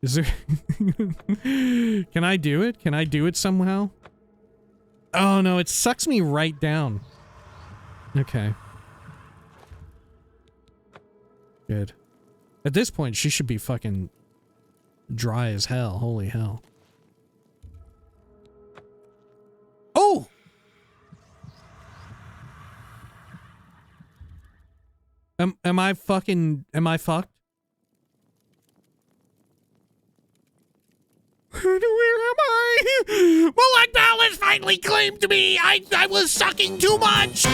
Is there... Can I do it? Can I do it somehow? Oh no, it sucks me right down. Okay. Good. At this point, she should be fucking dry as hell. Holy hell. Oh! Am I fucked? Where am I? Black Balance finally claimed me! I was sucking too much!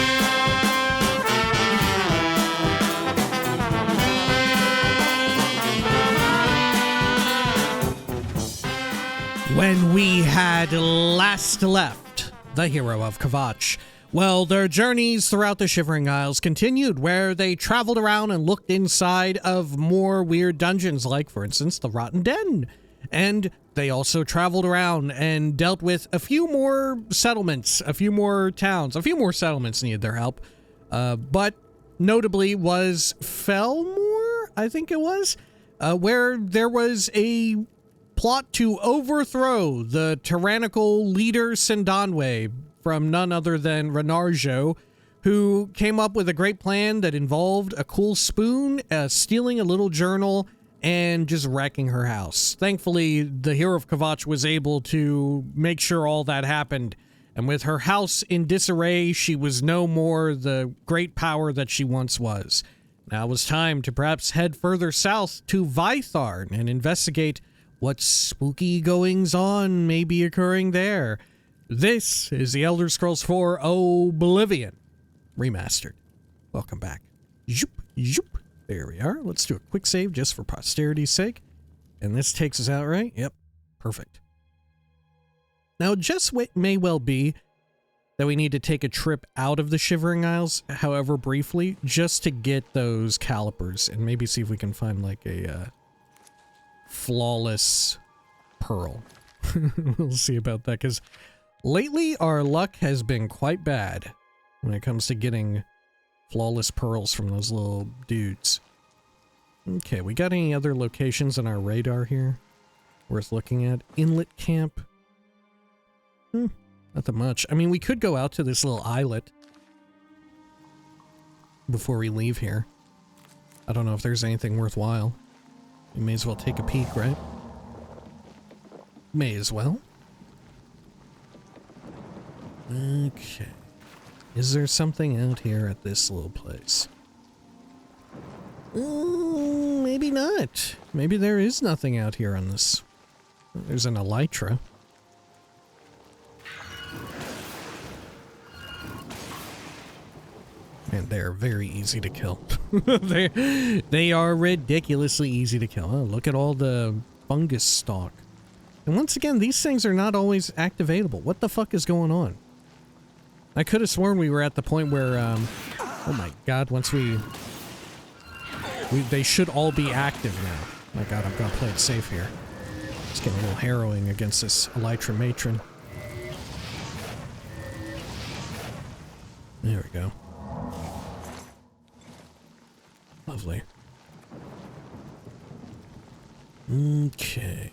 When we had last left the hero of Kvatch, well, their journeys throughout the Shivering Isles continued, where they traveled around and looked inside of more weird dungeons, like, for instance, the Rotten Den. And they also traveled around and dealt with a few more settlements, a few more towns, a few more settlements needed their help. But notably was Felmore, I think it was, where there was a plot to overthrow the tyrannical leader Sindanwe from none other than Renarjo, who came up with a great plan that involved a cool spoon, stealing a little journal, and just wrecking her house. Thankfully, the hero of Kvatch was able to make sure all that happened, and with her house in disarray, she was no more the great power that she once was. Now it was time to perhaps head further south to Vitharn and investigate what spooky goings-on may be occurring there. This is the Elder Scrolls 4 Oblivion Remastered. Welcome back. Zoop, zoop. There we are. Let's do a quick save just for posterity's sake. And this takes us out, right? Yep. Perfect. Now, just may well be that we need to take a trip out of the Shivering Isles, however briefly, just to get those calipers and maybe see if we can find like a flawless pearl. We'll see about that, because lately our luck has been quite bad when it comes to getting flawless pearls from those little dudes. Okay, we got any other locations on our radar here worth looking at? Inlet camp? Not that much. I mean, we could go out to this little islet before we leave here. I don't know if there's anything worthwhile. We may as well take a peek, right? May as well. Okay. Is there something out here at this little place? Maybe not. Maybe there is nothing out here on this. There's an elytra. And they're very easy to kill. they are ridiculously easy to kill. Oh, look at all the fungus stalk. And once again, these things are not always activatable. What the fuck is going on? I could have sworn we were at the point where, oh my god, once they should all be active now. My god, I'm gonna play it safe here. It's getting a little harrowing against this elytra matron. There we go. Lovely. Okay.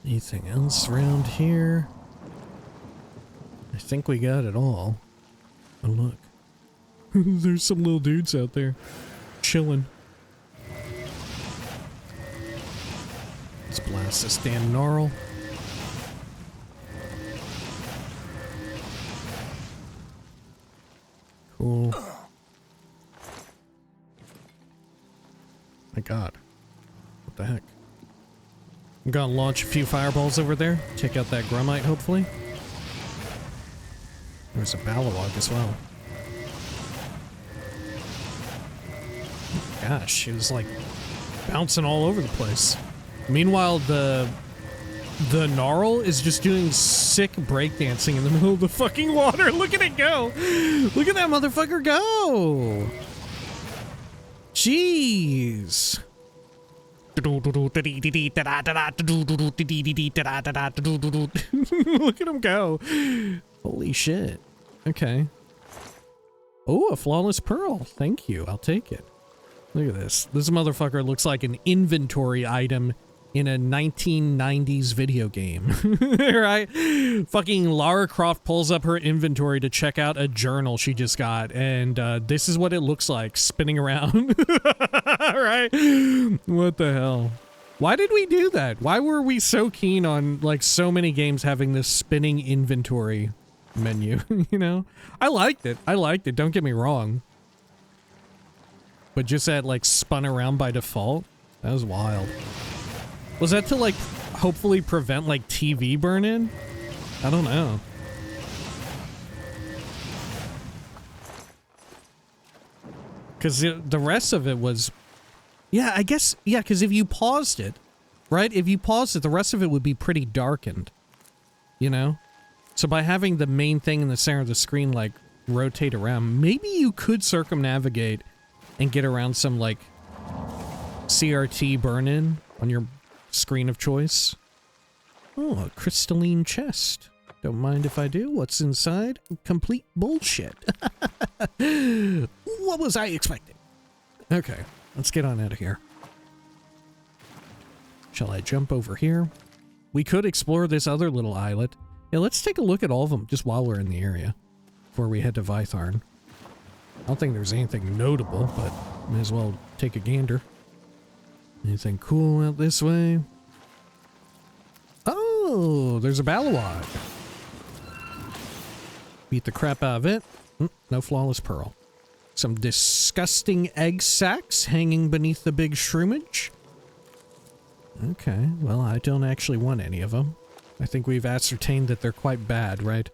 Anything else around here? I think we got it all. Oh, look. There's some little dudes out there. Chilling. Let's blast this damn gnarl. Cool. My god. What the heck? I'm gonna launch a few fireballs over there. Take out that Grummite, hopefully. There's a Balawog as well. Gosh, it was like bouncing all over the place. Meanwhile, the Gnarl is just doing sick breakdancing in the middle of the fucking water. Look at it go! Look at that motherfucker go! Jeez! Look at him go! Holy shit. Okay. Oh, a flawless pearl. Thank you. I'll take it. Look at this. This motherfucker looks like an inventory item in a 1990s video game. Right? Fucking Lara Croft pulls up her inventory to check out a journal she just got, and this is what it looks like spinning around. Right? What the hell? Why did we do that? Why were we so keen on, like, so many games having this spinning inventory menu? You know? I liked it. I liked it. Don't get me wrong. But just that, like, spun around by default? That was wild. Was that to, like, hopefully prevent, like, TV burn-in? I don't know. Because the rest of it was... Yeah, I guess... Yeah, because if you paused it, right? If you paused it, the rest of it would be pretty darkened. You know? So by having the main thing in the center of the screen, like, rotate around, maybe you could circumnavigate and get around some, like, CRT burn-in on your screen of choice. Oh, a crystalline chest. Don't mind if I do. What's inside? Complete bullshit. What was I expecting? Okay, let's get on out of here. Shall I jump over here? We could explore this other little islet. Yeah, let's take a look at all of them just while we're in the area before we head to Vitharn. I don't think there's anything notable, but may as well take a gander. Anything cool out this way? Oh, there's a Balawad. Beat the crap out of it. No flawless pearl. Some disgusting egg sacs hanging beneath the big shroomage. Okay, well, I don't actually want any of them. I think we've ascertained that they're quite bad, right?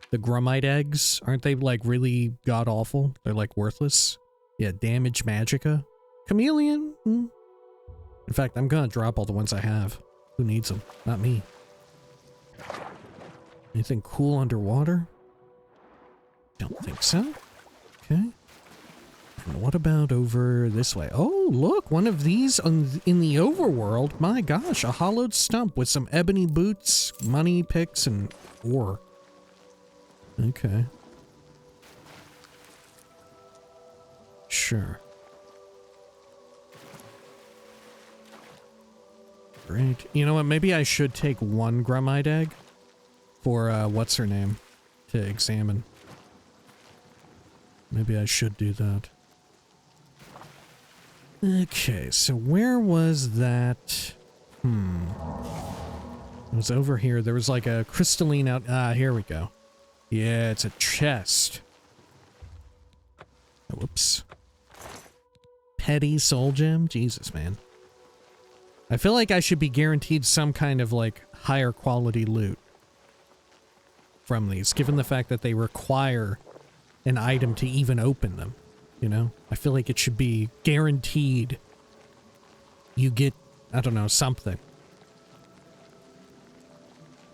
The Grummite eggs, aren't they, like, really god-awful? They're, like, worthless? Yeah, damage magicka. Chameleon? In fact, I'm gonna drop all the ones I have. Who needs them? Not me. Anything cool underwater? Don't think so. Okay. And what about over this way? Oh, look, one of these in the overworld. My gosh, a hollowed stump with some ebony boots, money picks, and ore. Okay. Sure. Great. You know what? Maybe I should take one Grummite egg for, what's her name, to examine. Maybe I should do that. Okay, so where was that? It was over here. There was like a crystalline out... Ah, here we go. Yeah, it's a chest. Oh, whoops. Petty soul gem? Jesus, man. I feel like I should be guaranteed some kind of, like, higher quality loot from these, given the fact that they require an item to even open them, you know? I feel like it should be guaranteed you get, I don't know, something.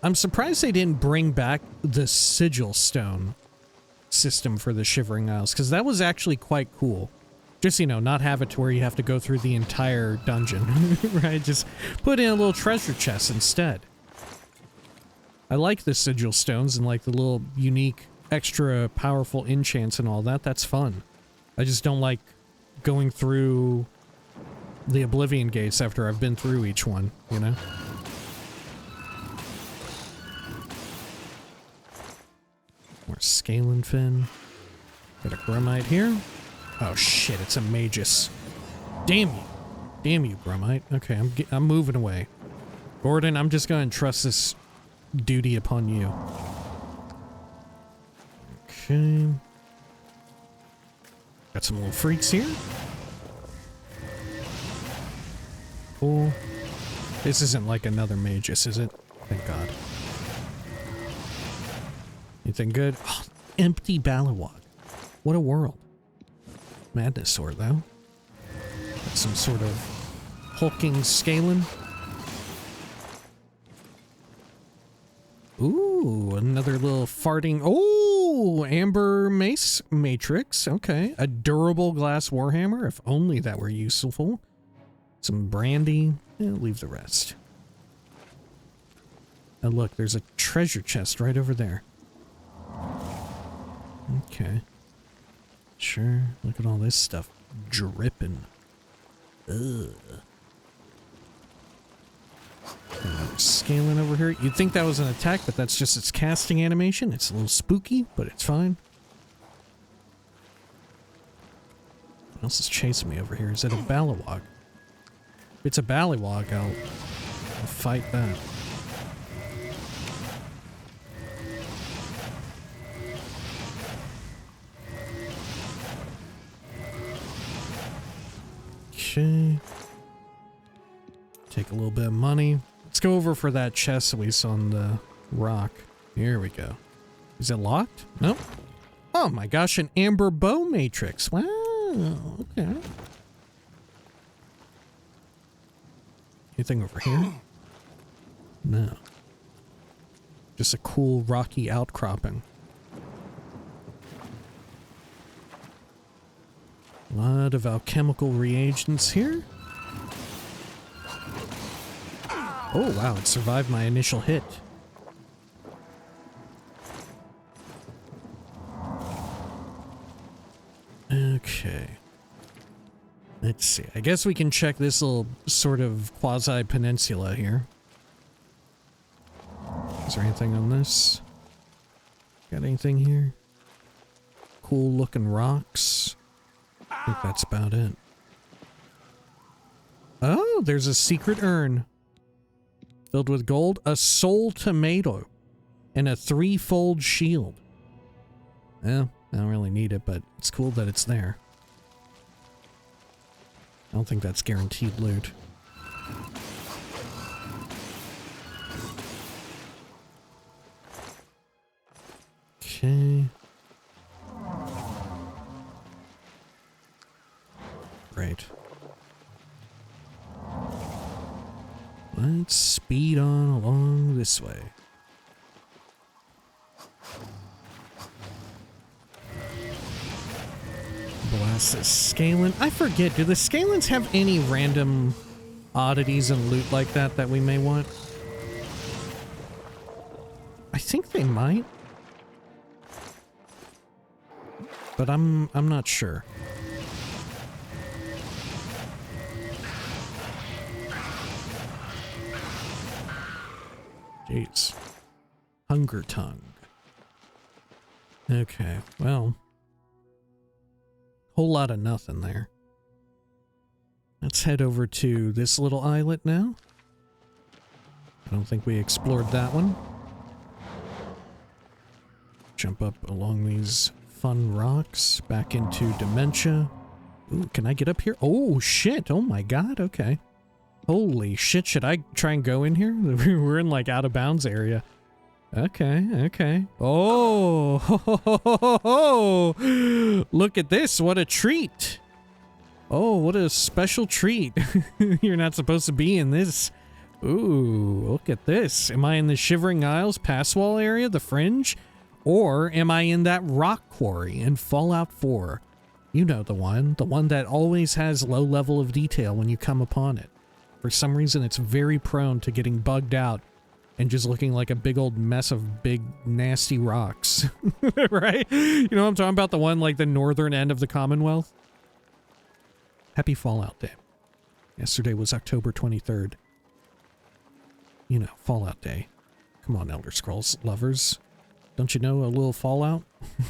I'm surprised they didn't bring back the sigil stone system for the Shivering Isles, because that was actually quite cool. Just, you know, not have it to where you have to go through the entire dungeon, right? Just put in a little treasure chest instead. I like the sigil stones and like the little unique, extra powerful enchants and all that. That's fun. I just don't like going through the Oblivion gates after I've been through each one, you know? More Scalen Fin. Got a Grummite here. Oh shit, it's a Magus. Damn you. Damn you, Grummite. Okay, I'm moving away. Gordon, I'm just gonna entrust this duty upon you. Okay. Got some little freaks here. Cool. This isn't like another Magus, is it? Thank God. Anything good? Oh, empty Balawad. What a world. Madness sword, though. Got some sort of hulking Scalen. Ooh, another little farting. Oh, amber mace matrix. Okay. A durable glass warhammer, if only that were useful. Some brandy. Yeah, leave the rest. Oh, look, there's a treasure chest right over there. Okay. Sure. Look at all this stuff dripping. Ugh. Scaling over here. You'd think that was an attack, but that's just its casting animation. It's a little spooky, but it's fine. What else is chasing me over here? Is it a Balawog? If it's a Balawog, I'll fight that. Okay. Take a little bit of money. Let's go over for that chest we saw on the rock. Here we go. Is it locked? Nope. Oh my gosh, an amber bow matrix. Wow. Okay. Anything over here? No. Just a cool rocky outcropping. A lot of alchemical reagents here. Oh wow, it survived my initial hit. Okay. Let's see. I guess we can check this little sort of quasi-peninsula here. Is there anything on this? Got anything here? Cool looking rocks. I think that's about it. Oh, there's a secret urn. Filled with gold, a soul tomato, and a 3-fold shield. Well, I don't really need it, but it's cool that it's there. I don't think that's guaranteed loot. Okay. Great. Let's speed on along this way. Blast this Scalen. I forget, do the Scalens have any random oddities and loot like that that we may want? I think they might. But I'm not sure. Jeez. Hunger tongue. Okay, well. Whole lot of nothing there. Let's head over to this little islet now. I don't think we explored that one. Jump up along these fun rocks, back into Dementia. Ooh, can I get up here? Oh, shit. Oh my god, okay. Holy shit, should I try and go in here? We're in like out of bounds area. Okay, okay. Oh, look at this. What a treat. Oh, what a special treat. You're not supposed to be in this. Ooh, look at this. Am I in the Shivering Isles pass wall area, the Fringe? Or am I in that rock quarry in Fallout 4? You know the one that always has low level of detail when you come upon it. For some reason, it's very prone to getting bugged out and just looking like a big old mess of big, nasty rocks. Right? You know what I'm talking about? The one like the northern end of the Commonwealth? Happy Fallout Day. Yesterday was October 23rd. You know, Fallout Day. Come on, Elder Scrolls lovers. Don't you know a little Fallout?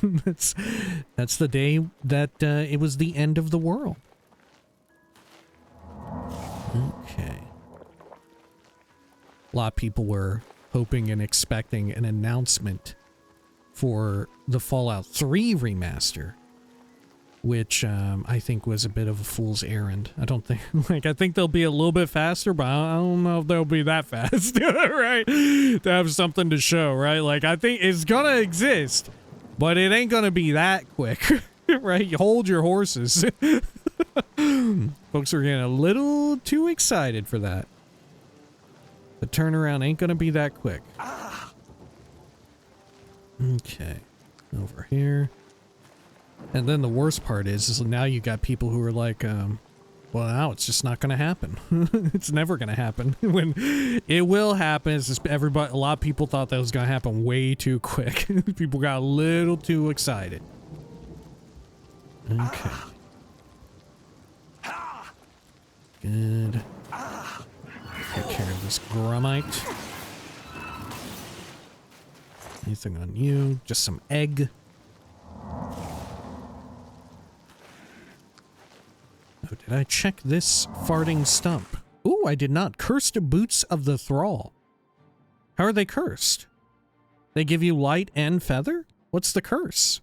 That's the day that it was the end of the world. Okay. A lot of people were hoping and expecting an announcement for the Fallout 3 remaster, which I think was a bit of a fool's errand. I don't think, like, I think they'll be a little bit faster, but I don't know if they'll be that fast, right? To have something to show, right? Like, I think it's gonna exist, but it ain't gonna be that quick, right? You hold your horses. Folks are getting a little too excited for that. The turnaround ain't gonna be that quick. Okay. Over here. And then the worst part is now you got people who are like, well, now it's just not gonna happen. It's never gonna happen. When it will happen, it's just everybody, a lot of people thought that was gonna happen way too quick. People got a little too excited. Okay. Good. Take care of this Grumite. Anything on you? Just some egg. Oh, did I check this farting stump? Ooh, I did not. Cursed boots of the thrall. How are they cursed? They give you light and feather? What's the curse?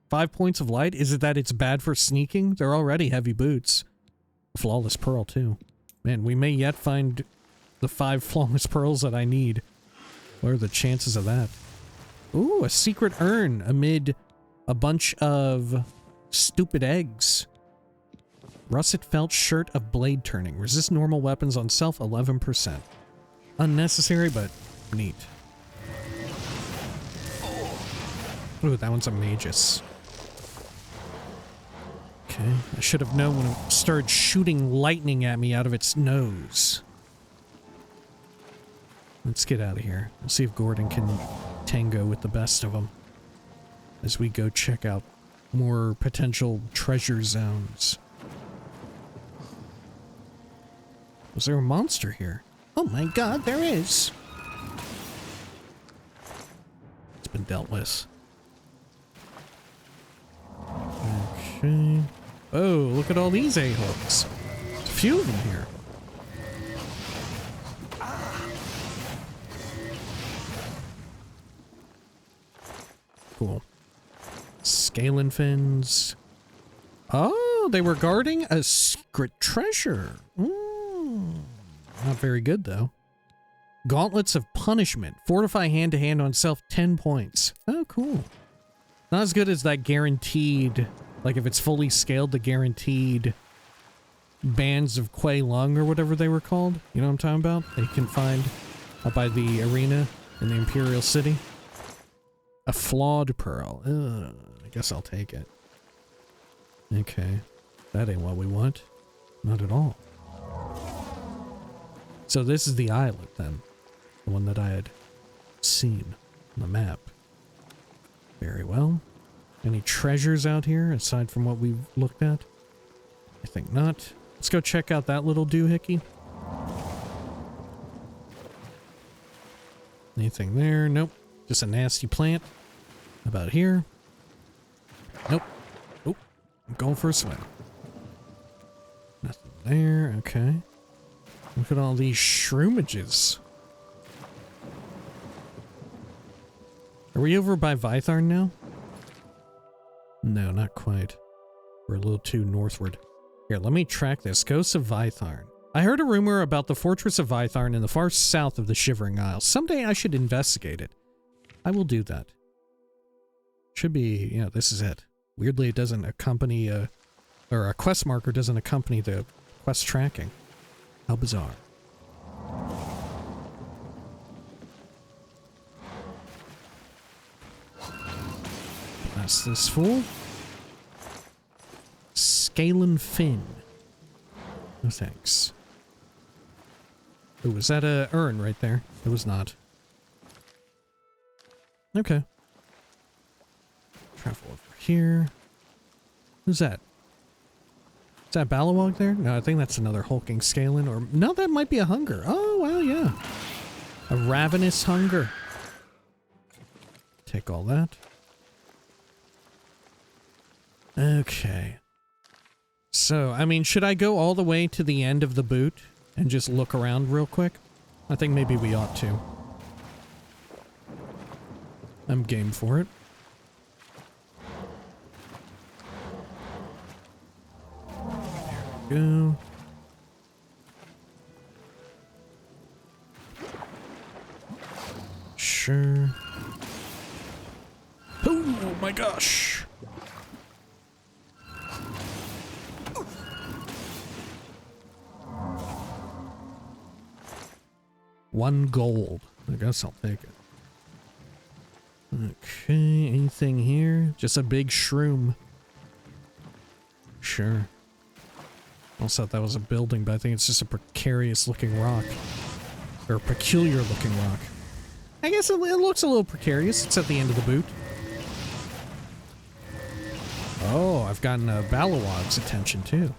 5 points of light? Is it that it's bad for sneaking? They're already heavy boots. A flawless pearl, too. Man, we may yet find the 5 flawless pearls that I need. What are the chances of that? Ooh, a secret urn amid a bunch of stupid eggs. Russet felt shirt of blade turning. Resist normal weapons on self 11%. Unnecessary, but neat. Ooh, that one's a magus. Okay, I should have known when it started shooting lightning at me out of its nose. Let's get out of here. We'll see if Gordon can tango with the best of them as we go check out more potential treasure zones. Was there a monster here? Oh my god, there is! It's been dealt with. Okay. Oh, look at all these a-holes. There's a few of them here. Cool. Scalin fins. Oh, they were guarding a secret treasure. Not very good, though. Gauntlets of Punishment. Fortify hand-to-hand on self, 10 points. Oh, cool. Not as good as that guaranteed, like if it's fully scaled, the guaranteed bands of Kuei Lung or whatever they were called. You know what I'm talking about? That you can find up by the arena in the Imperial City. A flawed pearl. Ugh, I guess I'll take it. Okay. That ain't what we want. Not at all. So this is the islet, then. The one that I had seen on the map. Very well. Any treasures out here, aside from what we've looked at? I think not. Let's go check out that little doohickey. Anything there? Nope. Just a nasty plant. How about here? Nope. Oh, I'm going for a swim. Nothing there. Okay. Look at all these shroomages. Are we over by Vitharn now? No, not quite. We're a little too northward. Here, let me track this. Ghosts of Vitharn. I heard a rumor about the Fortress of Vitharn in the far south of the Shivering Isles. Someday I should investigate it. I will do that. Should be, you know, this is it. Weirdly, it doesn't accompany, or a quest marker doesn't accompany the quest tracking. How bizarre. That's this fool. Scalin fin. No thanks. Oh, was that a urn right there? It was not. Okay. Travel over here. Who's that? Is that Balawog there? No, I think that's another hulking Scalin, or... No, that might be a hunger. Oh, well, yeah. A ravenous hunger. Take all that. Okay. So, I mean, should I go all the way to the end of the boot and just look around real quick? I think maybe we ought to. I'm game for it. There we go. Sure. Oh my gosh. One gold. I guess I'll take it. Okay, anything here? Just a big shroom. Sure. I also thought that was a building, but I think it's just a precarious looking rock. Or a peculiar looking rock. I guess it looks a little precarious. It's at the end of the boot. Oh, I've gotten Balawog's attention too.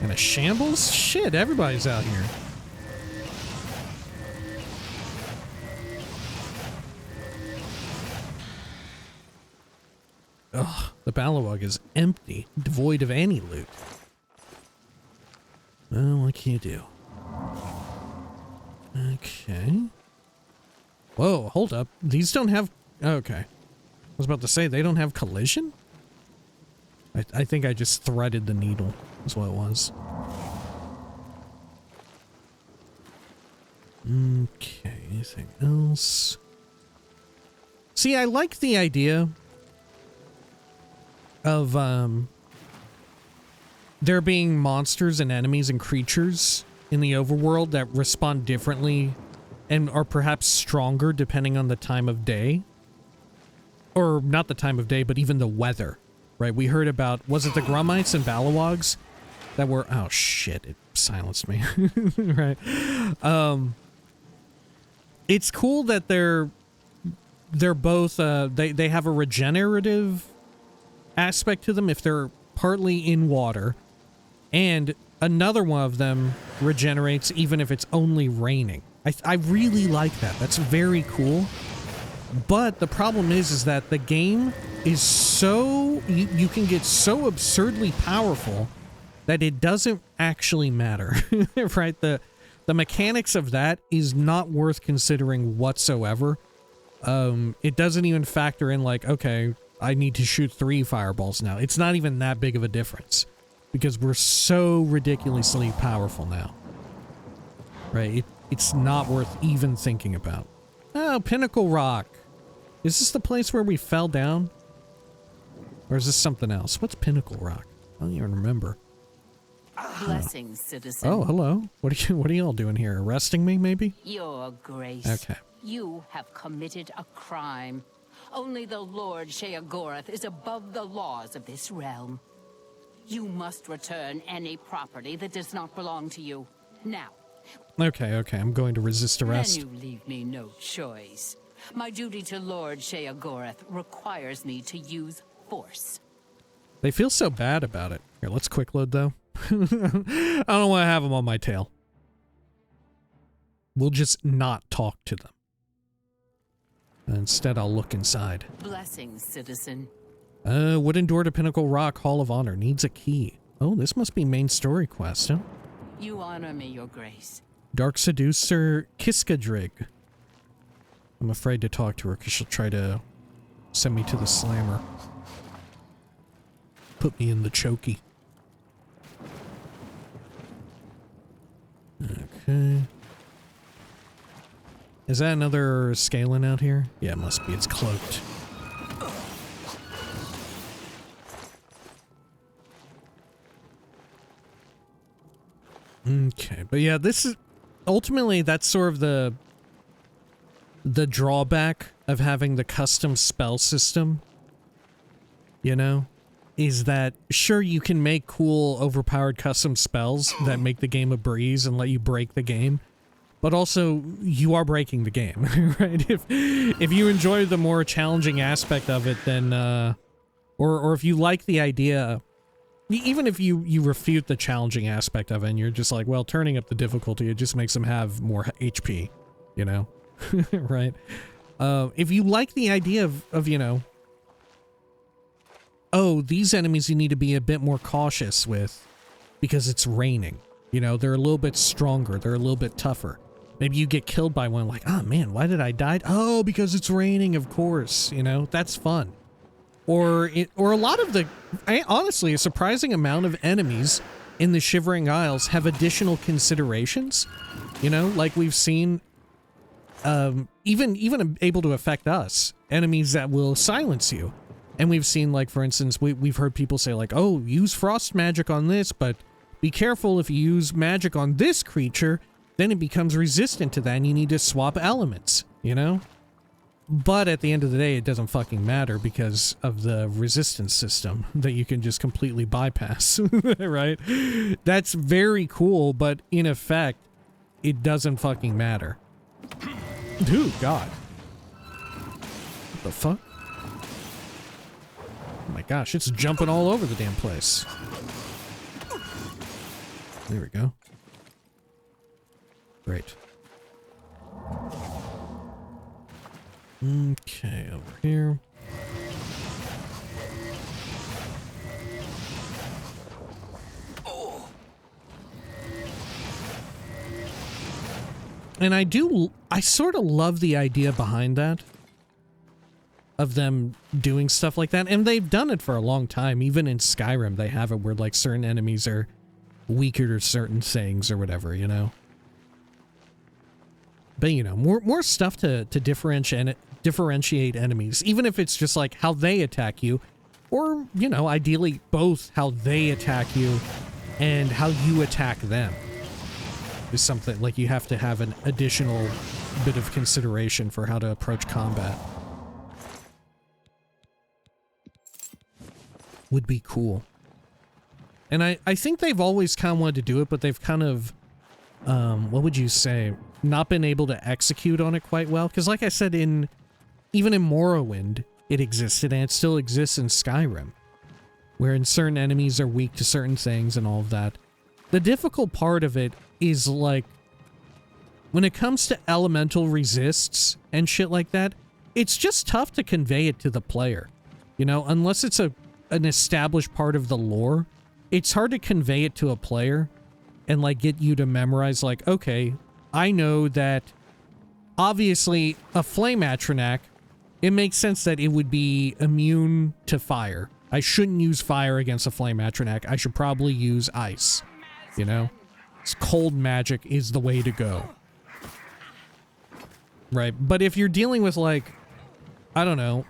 in a shambles? Shit, everybody's out here. Ugh, the Balrog is empty, devoid of any loot. Well, what can you do? Okay. Whoa, hold up. These don't have... Okay. I was about to say, they don't have collision? I think I just threaded the needle, is what it was. Okay, anything else? See, I like the idea of, there being monsters and enemies and creatures in the overworld that respond differently and are perhaps stronger depending on the time of day. Or not the time of day, but even the weather. Right, we heard about, was it the Grummites and Balawogs that were, oh shit, it silenced me. Right. It's cool that they're both, they have a regenerative aspect to them if they're partly in water, and another one of them regenerates even if it's only raining. I really like that. That's very cool. But the problem is that the game is so... You can get so absurdly powerful that it doesn't actually matter, right? The mechanics of that is not worth considering whatsoever. It doesn't even factor in like, okay, I need to shoot 3 fireballs now. It's not even that big of a difference because we're so ridiculously powerful now, right? It's not worth even thinking about. Oh, Pinnacle Rock. Is this the place where we fell down? Or is this something else? What's Pinnacle Rock? I don't even remember. Blessings, citizen. Oh, hello. What are y'all doing here? Arresting me, maybe? Your Grace. Okay. You have committed a crime. Only the Lord Sheogorath is above the laws of this realm. You must return any property that does not belong to you. Now. Okay, I'm going to resist arrest. Then you leave me no choice. My duty to Lord Sheogorath requires me to use force. They feel so bad about it. Here, let's quick load though. I don't want to have them on my tail. We'll just not talk to them. Instead, I'll look inside. Blessings, citizen. Wooden door to Pinnacle Rock, Hall of Honor. Needs a key. Oh, this must be main story quest, huh? You honor me, Your Grace. Dark Seducer Kiskadrig. I'm afraid to talk to her because she'll try to send me to the slammer. Put me in the chokey. Okay. Is that another Scalen out here? Yeah, it must be. It's cloaked. Okay, but yeah, this is... Ultimately, that's sort of the drawback of having the custom spell system, you know, is that sure you can make cool overpowered custom spells that make the game a breeze and let you break the game, but also you are breaking the game, right? If you enjoy the more challenging aspect of it, then or if you like the idea, even if you refute the challenging aspect of it and you're just like, well, turning up the difficulty, it just makes them have more HP, you know? Right? If you like the idea of, you know, oh, these enemies you need to be a bit more cautious with because it's raining. You know, they're a little bit stronger. They're a little bit tougher. Maybe you get killed by one like, oh man, why did I die? Oh, because it's raining, of course. You know, that's fun. Or a lot of honestly, a surprising amount of enemies in the Shivering Isles have additional considerations. You know, like we've seen... even able to affect us, enemies that will silence you. And we've seen, like, for instance, we've heard people say, like, oh, use frost magic on this, but be careful if you use magic on this creature, then it becomes resistant to that and you need to swap elements, you know? But at the end of the day, it doesn't fucking matter because of the resistance system that you can just completely bypass, right? That's very cool, but in effect, it doesn't fucking matter. Dude, God. What the fuck? Oh my gosh, it's jumping all over the damn place. There we go. Great. Okay, over here. And I sort of love the idea behind that. Of them doing stuff like that. And they've done it for a long time. Even in Skyrim, they have it where, like, certain enemies are weaker to certain things or whatever, you know? But, you know, more stuff to differentiate enemies. Even if it's just, like, how they attack you. Or, you know, ideally both how they attack you and how you attack them. Is something, like, you have to have an additional bit of consideration for how to approach combat. Would be cool. And I think they've always kind of wanted to do it, but they've kind of, what would you say, not been able to execute on it quite well. Because like I said, even in Morrowind, it existed, and it still exists in Skyrim. Wherein certain enemies are weak to certain things and all of that. The difficult part of it is, like, when it comes to elemental resists and shit like that, it's just tough to convey it to the player. You know, unless it's an established part of the lore, it's hard to convey it to a player and, like, get you to memorize, like, okay, I know that obviously a flame atronach, it makes sense that it would be immune to fire. I shouldn't use fire against a flame atronach. I should probably use ice, you know? Cold magic is the way to go. Right, but if you're dealing with, like, I don't know,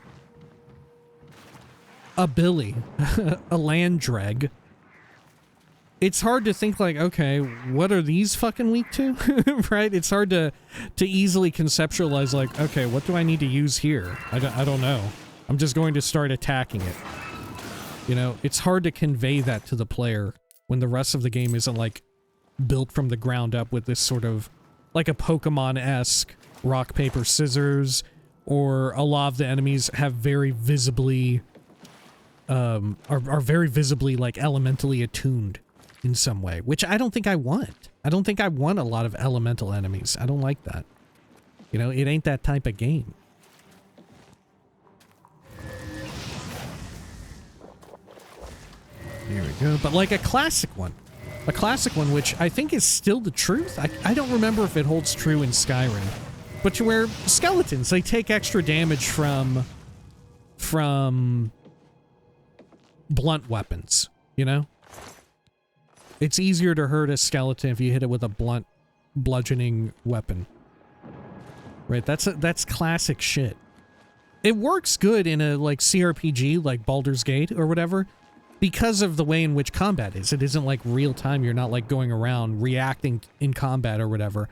a Billy, a Landreg, it's hard to think, like, okay, what are these fucking weak to? Right? It's hard to easily conceptualize, like, okay, what do I need to use here? I don't know. I'm just going to start attacking it. You know, it's hard to convey that to the player when the rest of the game isn't, like, built from the ground up with this sort of, like a Pokemon-esque rock, paper, scissors, or a lot of the enemies have very visibly, are very visibly, like, elementally attuned in some way, which I don't think I want. I don't think I want a lot of elemental enemies. I don't like that. You know, it ain't that type of game. There we go. But like a classic one. A classic one, which I think is still the truth. I don't remember if it holds true in Skyrim. But to where skeletons, they take extra damage from blunt weapons, you know? It's easier to hurt a skeleton if you hit it with a blunt, bludgeoning weapon. Right, that's classic shit. It works good in a, like, CRPG, like Baldur's Gate or whatever, because of the way in which combat is. It isn't, like, real time. You're not, like, going around reacting in combat or whatever.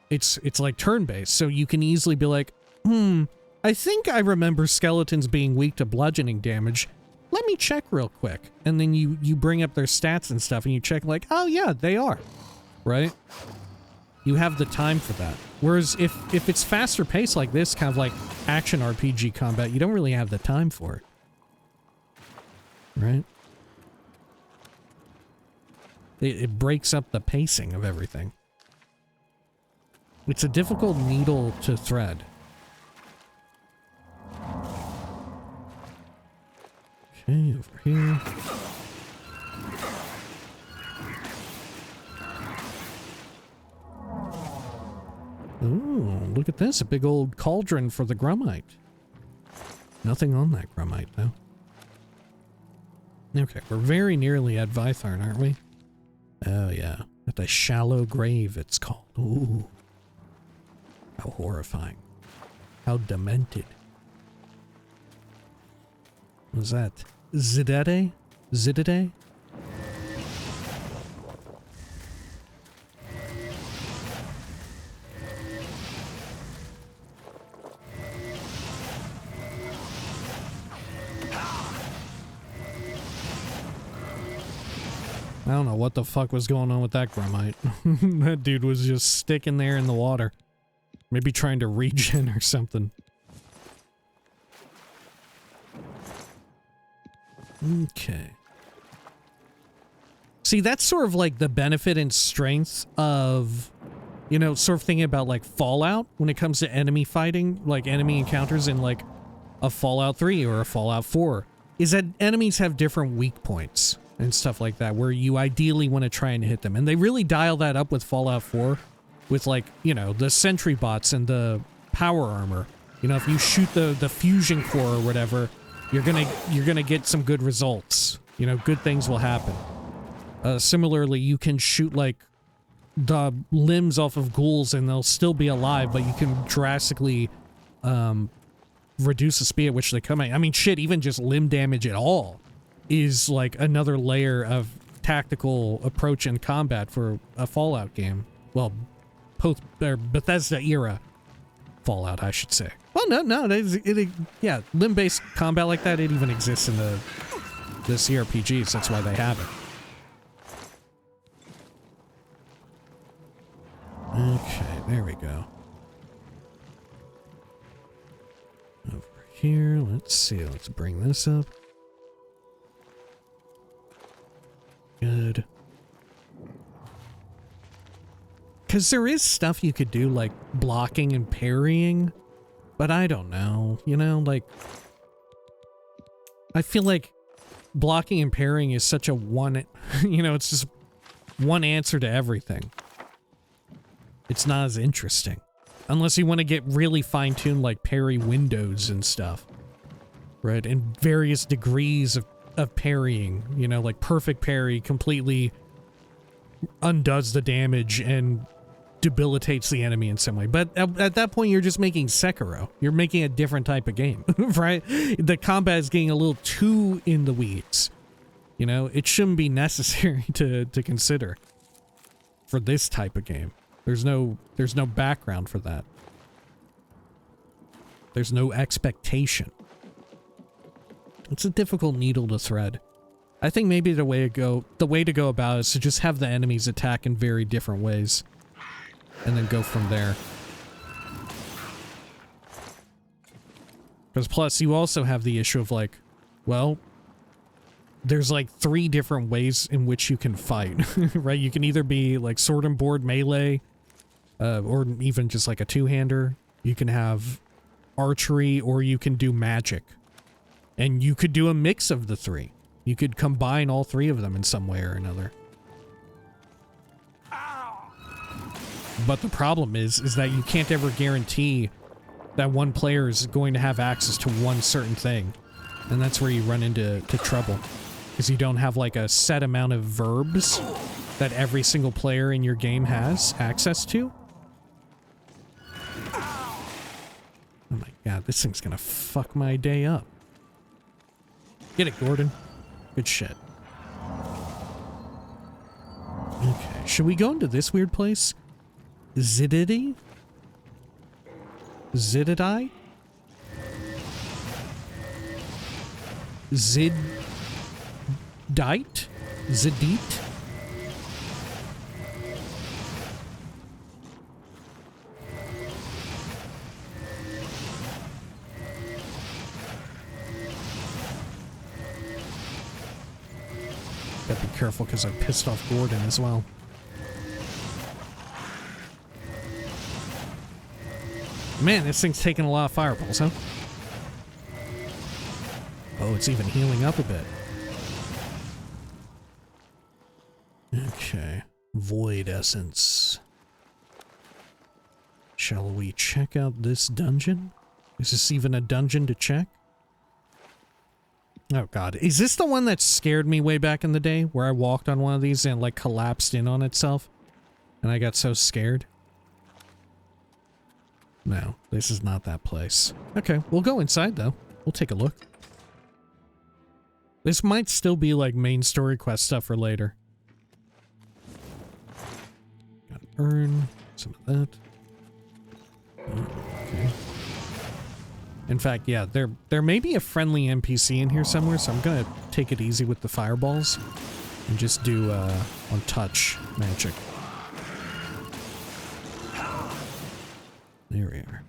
It's like turn-based, so you can easily be like, I think I remember skeletons being weak to bludgeoning damage. Let me check real quick. And then you bring up their stats and stuff, and you check, like, oh yeah, they are. Right? You have the time for that. Whereas if it's faster paced like this, kind of like action RPG combat, you don't really have the time for it. Right? It breaks up the pacing of everything. It's a difficult needle to thread. Okay, over here. Ooh, look at this. A big old cauldron for the Grummite. Nothing on that Grummite, though. Okay, we're very nearly at Vitharn, aren't we? Oh, yeah. At the shallow grave, it's called. Ooh. How horrifying. How demented. What was that? Xiditte? Xiditte? I don't know what the fuck was going on with that Grummite. That dude was just sticking there in the water. Maybe trying to regen or something. Okay. See, that's sort of like the benefit and strength of, you know, sort of thinking about like Fallout when it comes to enemy fighting, like enemy encounters in like a Fallout 3 or a Fallout 4, is that enemies have different weak points and stuff like that, where you ideally want to try and hit them. And they really dial that up with Fallout 4 with, like, you know, the sentry bots and the power armor. You know, if you shoot the fusion core or whatever, you're gonna get some good results. You know, good things will happen. Similarly, you can shoot like the limbs off of ghouls and they'll still be alive, but you can drastically reduce the speed at which they come at. I mean, shit, even just limb damage at all is like another layer of tactical approach in combat for a Fallout game. Well, Bethesda era Fallout, I should say. Well, no, yeah, limb-based combat like that, it even exists in the CRPGs. That's why they have it. Okay, there we go. Over here, let's see, let's bring this up. Good. Because there is stuff you could do, like blocking and parrying, but I don't know, you know, like, I feel like blocking and parrying is such a one, you know, it's just one answer to everything. It's not as interesting. Unless you want to get really fine-tuned, like parry windows and stuff. Right? And various degrees of parrying. You know, like perfect parry completely undoes the damage and debilitates the enemy in some way. But at that point, you're just making Sekiro. You're making a different type of game, right? The combat is getting a little too in the weeds. You know, it shouldn't be necessary to consider for this type of game. There's no background for that. There's no expectation. It's a difficult needle to thread. I think maybe the way to go about it is to just have the enemies attack in very different ways. And then go from there. Because plus you also have the issue of like, well, there's like 3 different ways in which you can fight, right? You can either be like sword and board melee, or even just like a two-hander. You can have archery, or you can do magic. And you could do a mix of the 3. You could combine all 3 of them in some way or another. But the problem is that you can't ever guarantee that one player is going to have access to one certain thing. And that's where you run into trouble. Because you don't have like a set amount of verbs that every single player in your game has access to. Oh my god, this thing's gonna fuck my day up. Get it, Gordon. Good shit. Okay, should we go into this weird place? Xiditte? Xiditte? Xiditte? Xiditte? Gotta be careful because I pissed off Gordon as well. Man, this thing's taking a lot of fireballs, huh? Oh, it's even healing up a bit. Okay. Void Essence. Shall we check out this dungeon? Is this even a dungeon to check? Oh god. Is this the one that scared me way back in the day? Where I walked on one of these and like collapsed in on itself? And I got so scared? No, this is not that place. Okay, we'll go inside though. We'll take a look. This might still be like main story quest stuff for later. Got an urn, some of that. Okay. In fact, yeah, there may be a friendly NPC in here somewhere, so I'm gonna take it easy with the fireballs and just do on touch magic. There we are.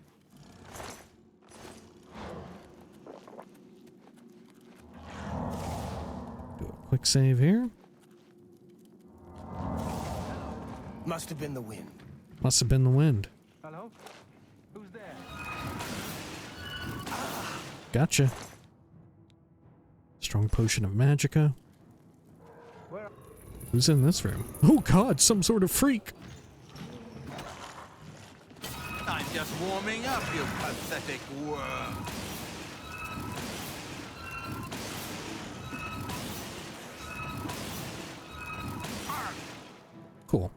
Do a quick save here. Must have been the wind. Must have been the wind. Hello? Who's there? Gotcha. Strong potion of magicka. Where? Who's in this room? Oh god, some sort of freak. I'm just warming up, you pathetic worm. Cool.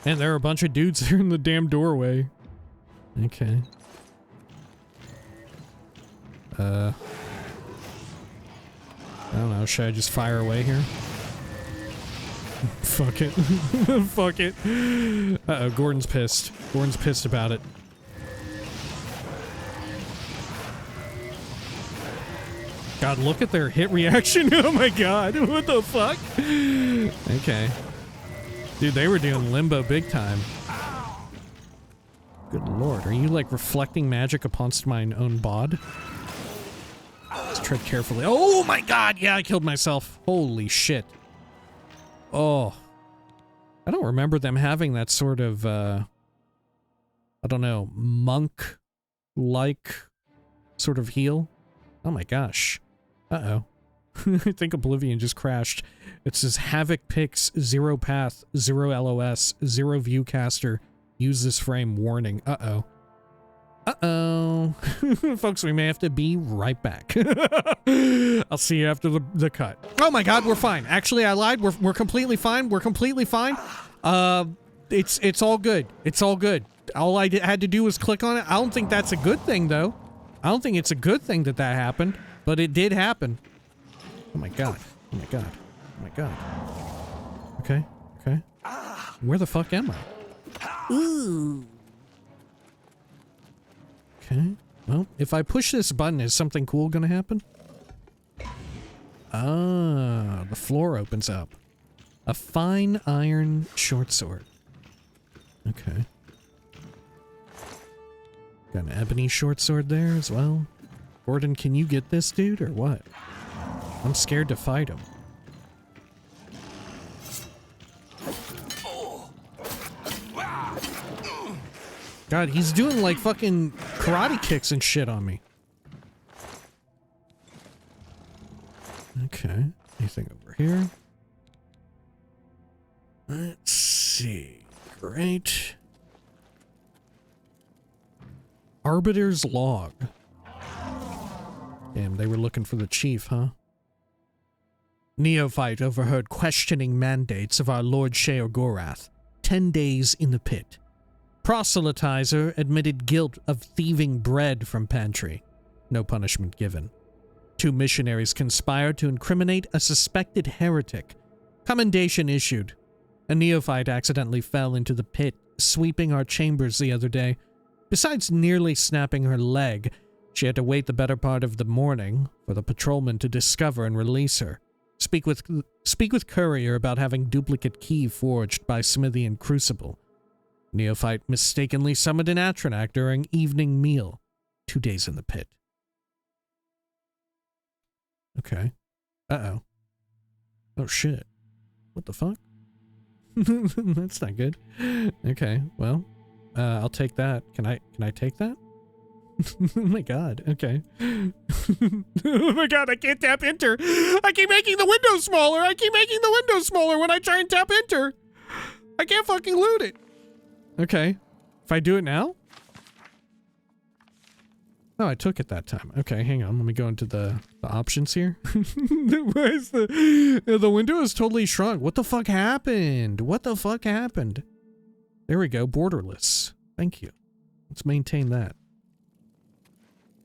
And there are a bunch of dudes here in the damn doorway. Okay. I don't know, should I just fire away here? Fuck it. Fuck it. Uh-oh, Gordon's pissed. Gordon's pissed about it. God, look at their hit reaction. Oh my god, what the fuck? Okay. Dude, they were doing limbo big time. Good lord, are you like reflecting magic upon mine own bod? Let's tread carefully. Oh my god, yeah, I killed myself. Holy shit. Oh. I don't remember them having that sort of, I don't know, monk-like sort of heal. Oh my gosh. Uh-oh. I think Oblivion just crashed. It says Havoc picks 0 path, 0 LOS, 0 viewcaster. Use this frame warning. Uh-oh. Uh-oh. Folks, we may have to be right back. I'll see you after the cut. Oh my god, we're fine. Actually, I lied. We're completely fine. We're completely fine. It's all good. It's all good. All I had to do was click on it. I don't think that's a good thing, though. I don't think it's a good thing that that happened, but it did happen. Oh my god. Oh my god. Oh my god. Okay. Okay. Where the fuck am I? Ooh. Okay. Well, if I push this button, is something cool gonna happen? Ah, the floor opens up. A fine iron short sword. Okay. Got an ebony short sword there as well. Gordon, can you get this dude or what? I'm scared to fight him. God, he's doing like fucking karate kicks and shit on me. Okay. Anything over here? Let's see. Great. Arbiter's log. Damn, they were looking for the chief, huh? Neophyte overheard questioning mandates of our Lord Sheogorath. 10 days in the pit. Proselytizer admitted guilt of thieving bread from pantry. No punishment given. 2 missionaries conspired to incriminate a suspected heretic. Commendation issued. A neophyte accidentally fell into the pit, sweeping our chambers the other day. Besides nearly snapping her leg, she had to wait the better part of the morning for the patrolman to discover and release her. Speak with courier about having duplicate key forged by Smithian Crucible. Neophyte mistakenly summoned an Atronak during evening meal. 2 days in the pit. Okay. Uh-oh. Oh shit. What the fuck? That's not good. Okay, well, I'll take that. Can I take that? Oh my god, okay. Oh my god, I can't tap enter. I keep making the window smaller. I keep making the window smaller when I try and tap enter. I can't fucking loot it. Okay. If I do it now? Oh, I took it that time. Okay, hang on. Let me go into the options here. Why is the window is totally shrunk. What the fuck happened? What the fuck happened? There we go. Borderless. Thank you. Let's maintain that.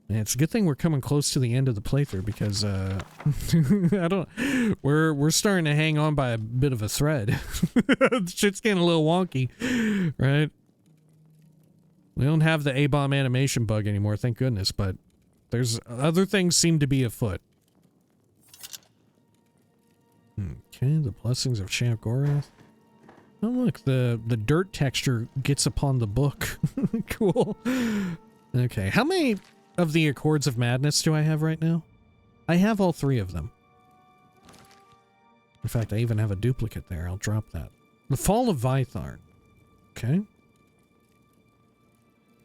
And it's a good thing we're coming close to the end of the playthrough because, I don't, we're starting to hang on by a bit of a thread. Shit's getting a little wonky, right? We don't have the A-bomb animation bug anymore, thank goodness, but there's other things seem to be afoot. Okay, the blessings of Sheogorath. Oh look, the dirt texture gets upon the book. Cool. Okay, how many of the Accords of Madness do I have right now? I have all 3 of them. In fact, I even have a duplicate there. I'll drop that. The Fall of Vitharn. Okay.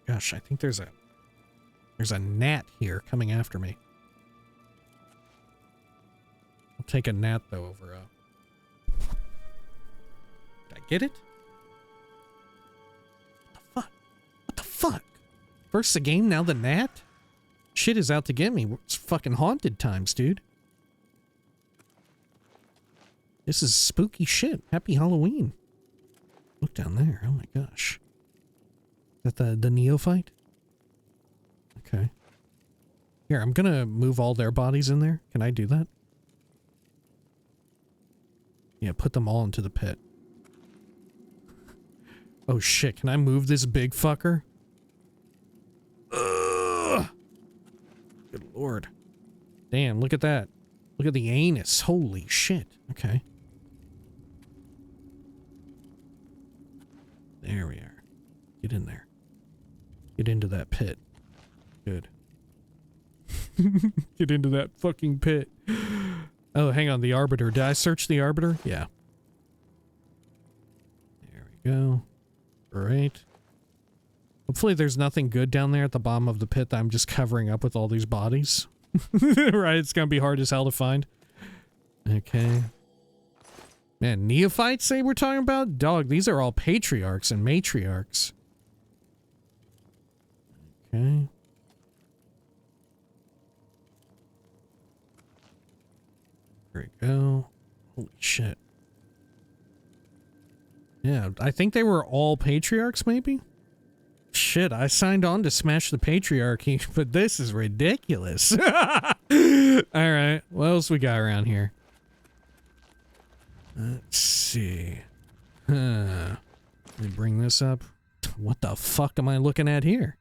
Gosh, I think there's a gnat here coming after me. I'll take a gnat though over Did I get it? What the fuck? What the fuck? First the game, now the gnat? Shit is out to get me. It's fucking haunted times, dude. This is spooky shit. Happy Halloween. Look down there. Oh my gosh. Is that the neophyte? Okay. Here, I'm gonna move all their bodies in there. Can I do that? Yeah, put them all into the pit. Oh shit, can I move this big fucker? Ugh. Good lord. Damn, look at that. Look at the anus. Holy shit. Okay. There we are. Get in there. Get into that pit. Good. Get into that fucking pit. Oh, hang on. The Arbiter. Did I search the Arbiter? Yeah. There we go. Great. Hopefully there's nothing good down there at the bottom of the pit that I'm just covering up with all these bodies. Right? It's gonna be hard as hell to find. Okay. Man, neophytes say we're talking about? Dog, these are all patriarchs and matriarchs. Okay. There we go. Holy shit. Yeah, I think they were all patriarchs, maybe? Shit, I signed on to smash the patriarchy, but this is ridiculous. Alright, what else we got around here? Let's see. Let me bring this up. What the fuck am I looking at here?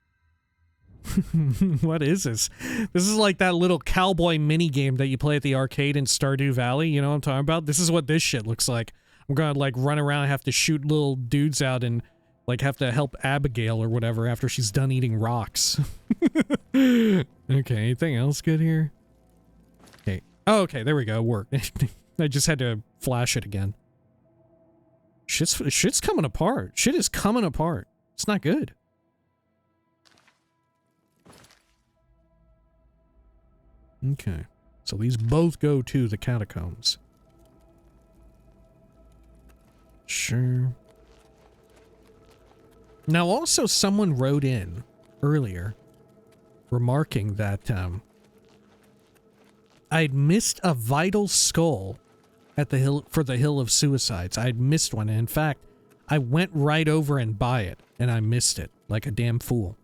What is this? This is like that little cowboy mini game that you play at the arcade in Stardew Valley. You know what I'm talking about? This is what this shit looks like. I'm gonna like run around and have to shoot little dudes out and like have to help Abigail or whatever after she's done eating rocks. Okay, anything else good here? Okay. Oh, okay, there we go. Work. I just had to flash it again. Shit's coming apart. Shit is coming apart. It's not good. Okay. So these both go to the catacombs. Sure. Now also someone wrote in earlier remarking that I'd missed a vital skull at the hill for the Hill of Suicides. I'd missed one, and in fact, I went right over and buy it, and I missed it like a damn fool.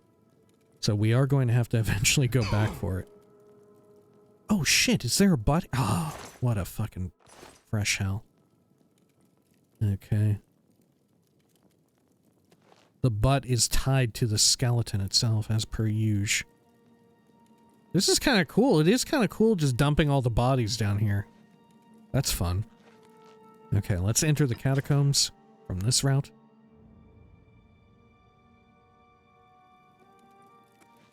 So we are going to have to eventually go back for it. Oh shit, is there a butt? Oh, what a fucking fresh hell. Okay. The butt is tied to the skeleton itself, as per usual. This is kind of cool. It is kind of cool just dumping all the bodies down here. That's fun. Okay, let's enter the catacombs from this route.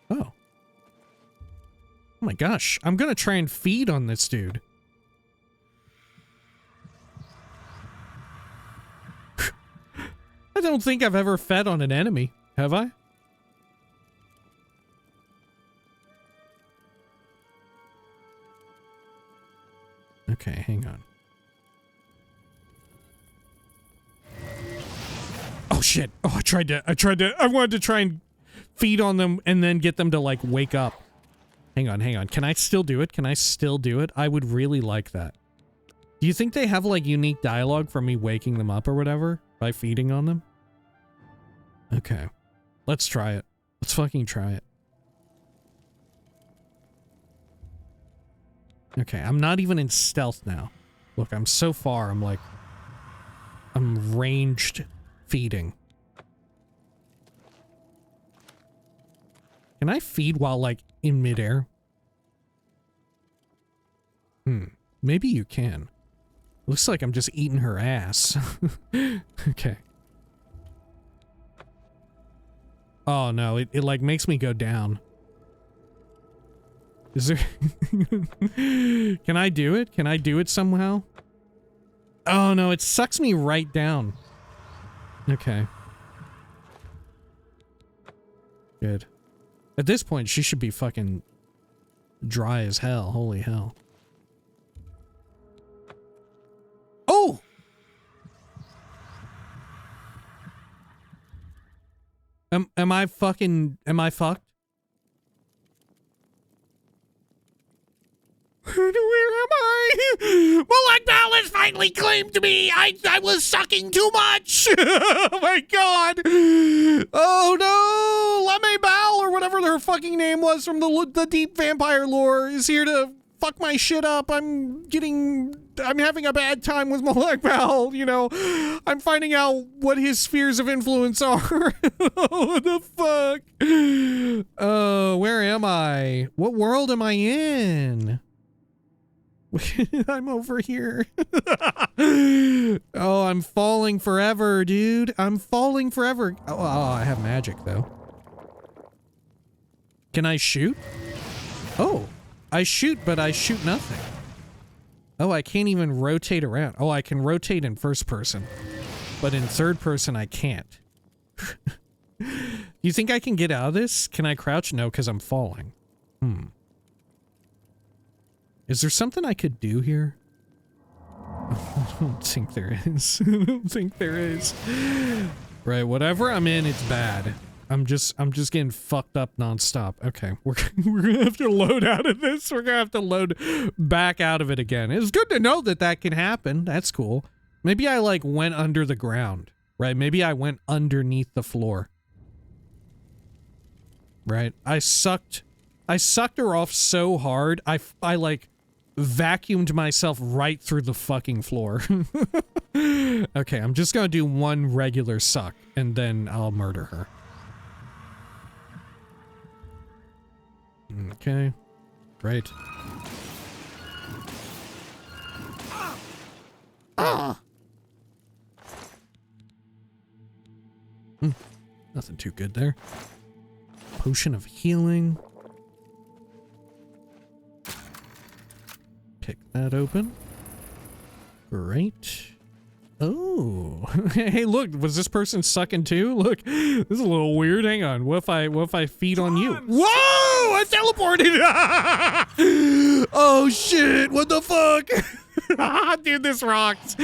Oh. Oh my gosh, I'm gonna try and feed on this dude. I don't think I've ever fed on an enemy, have I? Okay, hang on. Oh shit. Oh, I wanted to try and feed on them and then get them to like wake up. Hang on. Can I still do it? Can I still do it? I would really like that. Do you think they have like unique dialogue for me waking them up or whatever by feeding on them? Okay. Let's try it. Let's fucking try it. Okay, I'm not even in stealth now. Look, I'm so far, I'm ranged feeding. Can I feed while, like, in midair? Maybe you can. Looks like I'm just eating her ass. Okay. Oh no, it like makes me go down. Is there... Can I do it? Can I do it somehow? Oh no, it sucks me right down. Okay. Good. At this point, she should be fucking dry as hell. Holy hell. Oh! Am I fucked? Where am I? Black Bell has finally claimed me. I was sucking too much. Oh my god. Oh no. Lame Bell or whatever her fucking name was from the deep vampire lore is here to fuck my shit up. I'm having a bad time with Black Bell, you know. I'm finding out what his spheres of influence are. What the fuck? Oh, where am I? What world am I in? I'm over here. Oh, I'm falling forever, dude. I'm falling forever. Oh, I have magic, though. Can I shoot? Oh, I shoot, but I shoot nothing. Oh, I can't even rotate around. Oh, I can rotate in first person, but in third person, I can't. You think I can get out of this? Can I crouch? No, because I'm falling. Is there something I could do here? I don't think there is. I don't think there is. Right, whatever I'm in, it's bad. I'm just getting fucked up nonstop. Okay, we're gonna have to load out of this. We're gonna have to load back out of it again. It's good to know that that can happen. That's cool. Maybe I like went under the ground, right? Maybe I went underneath the floor. Right? I sucked her off so hard. I like vacuumed myself right through the fucking floor. Okay, I'm just gonna do one regular suck and then I'll murder her. Okay, great. Nothing too good there. Potion of healing. Pick that open. Great. Oh, hey, look, was this person sucking too? Look, this is a little weird. Hang on. What if I feed on you? Whoa! I teleported! Oh shit! What the fuck? Dude, this rocks.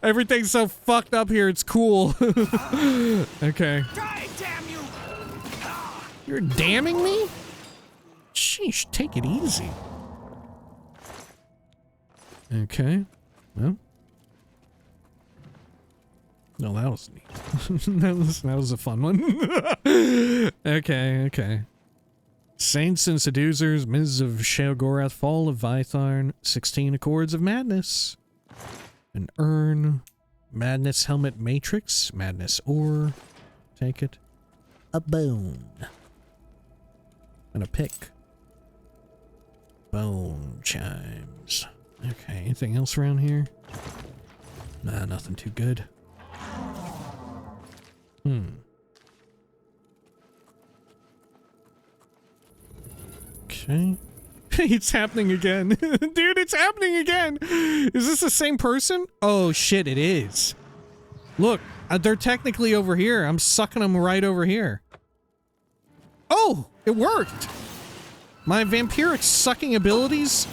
Everything's so fucked up here. It's cool. Okay. Damn you! You're damning me? Sheesh, take it easy. Okay. Well. No, that was neat. that was a fun one. Okay. Saints and Seducers, Miz of Sheogorath, Fall of Vitharn, 16 Accords of Madness. An urn. Madness Helmet Matrix. Madness Ore. Take it. A bone. And a pick. Bone chimes. Okay, anything else around here? Nah, nothing too good. Okay. It's happening again. Dude, it's happening again. Is this the same person? Oh shit, it is. Look, they're technically over here. I'm sucking them right over here. Oh, it worked. My vampiric sucking abilities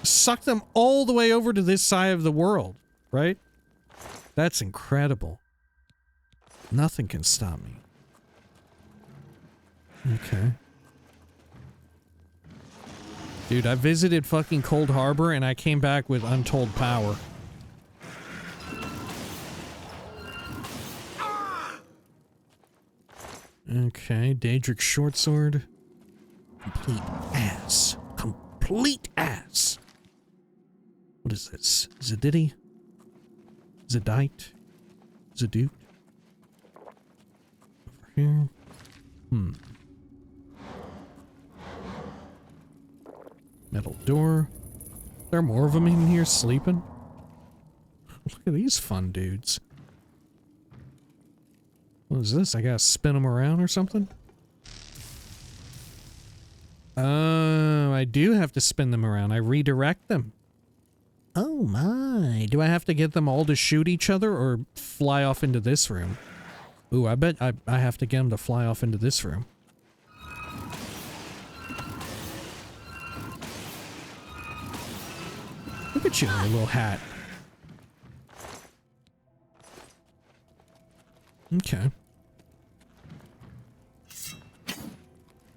suck them all the way over to this side of the world, right? That's incredible. Nothing can stop me. Okay. Dude, I visited fucking Cold Harbor and I came back with untold power. Okay, Daedric Shortsword. Complete ass. Complete ass. What is this? Xiditte? Xiditte? Xiditte? Over here. Metal door. There are more of them in here sleeping. Look at these fun dudes. What is this? I gotta spin them around or something? Oh, I do have to spin them around. I redirect them. Oh my. Do I have to get them all to shoot each other or fly off into this room? Ooh, I bet I have to get him to fly off into this room. Look at you in your little hat. Okay.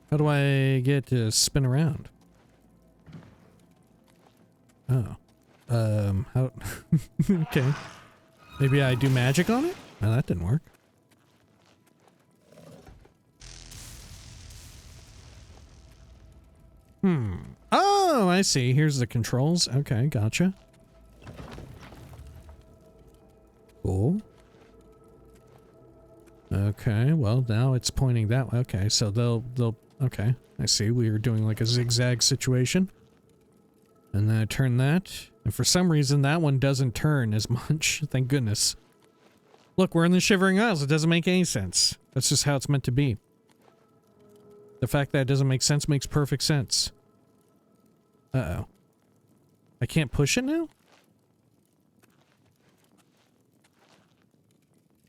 How do I get to spin around? Oh. How... Okay. Maybe I do magic on it? No, that didn't work. Oh, I see. Here's the controls. Okay, gotcha. Cool. Okay, well, now it's pointing that way. Okay, so they'll... Okay, I see. We were doing like a zigzag situation. And then I turn that. And for some reason, that one doesn't turn as much. Thank goodness. Look, we're in the Shivering Isles. It doesn't make any sense. That's just how it's meant to be. The fact that it doesn't make sense makes perfect sense. Uh-oh. I can't push it now?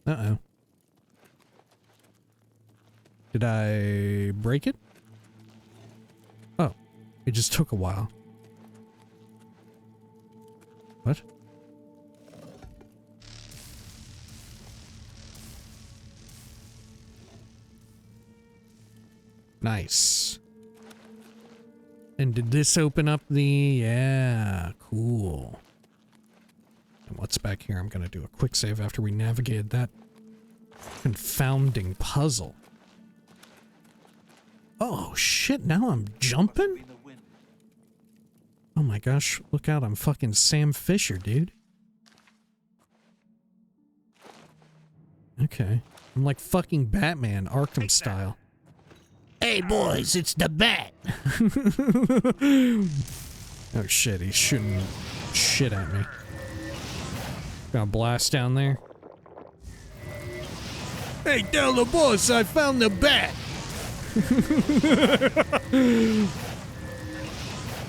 Uh-oh. Did I break it? Oh. It just took a while. What? Nice. And did this open up the... Yeah, cool. And what's back here? I'm gonna do a quick save after we navigated that confounding puzzle. Oh shit, now I'm jumping? Oh my gosh, look out, I'm fucking Sam Fisher, dude. Okay. I'm like fucking Batman, Arkham style. Hey boys, it's the Bat! Oh shit, he's shooting shit at me. Gonna blast down there. Hey, tell the boss I found the Bat!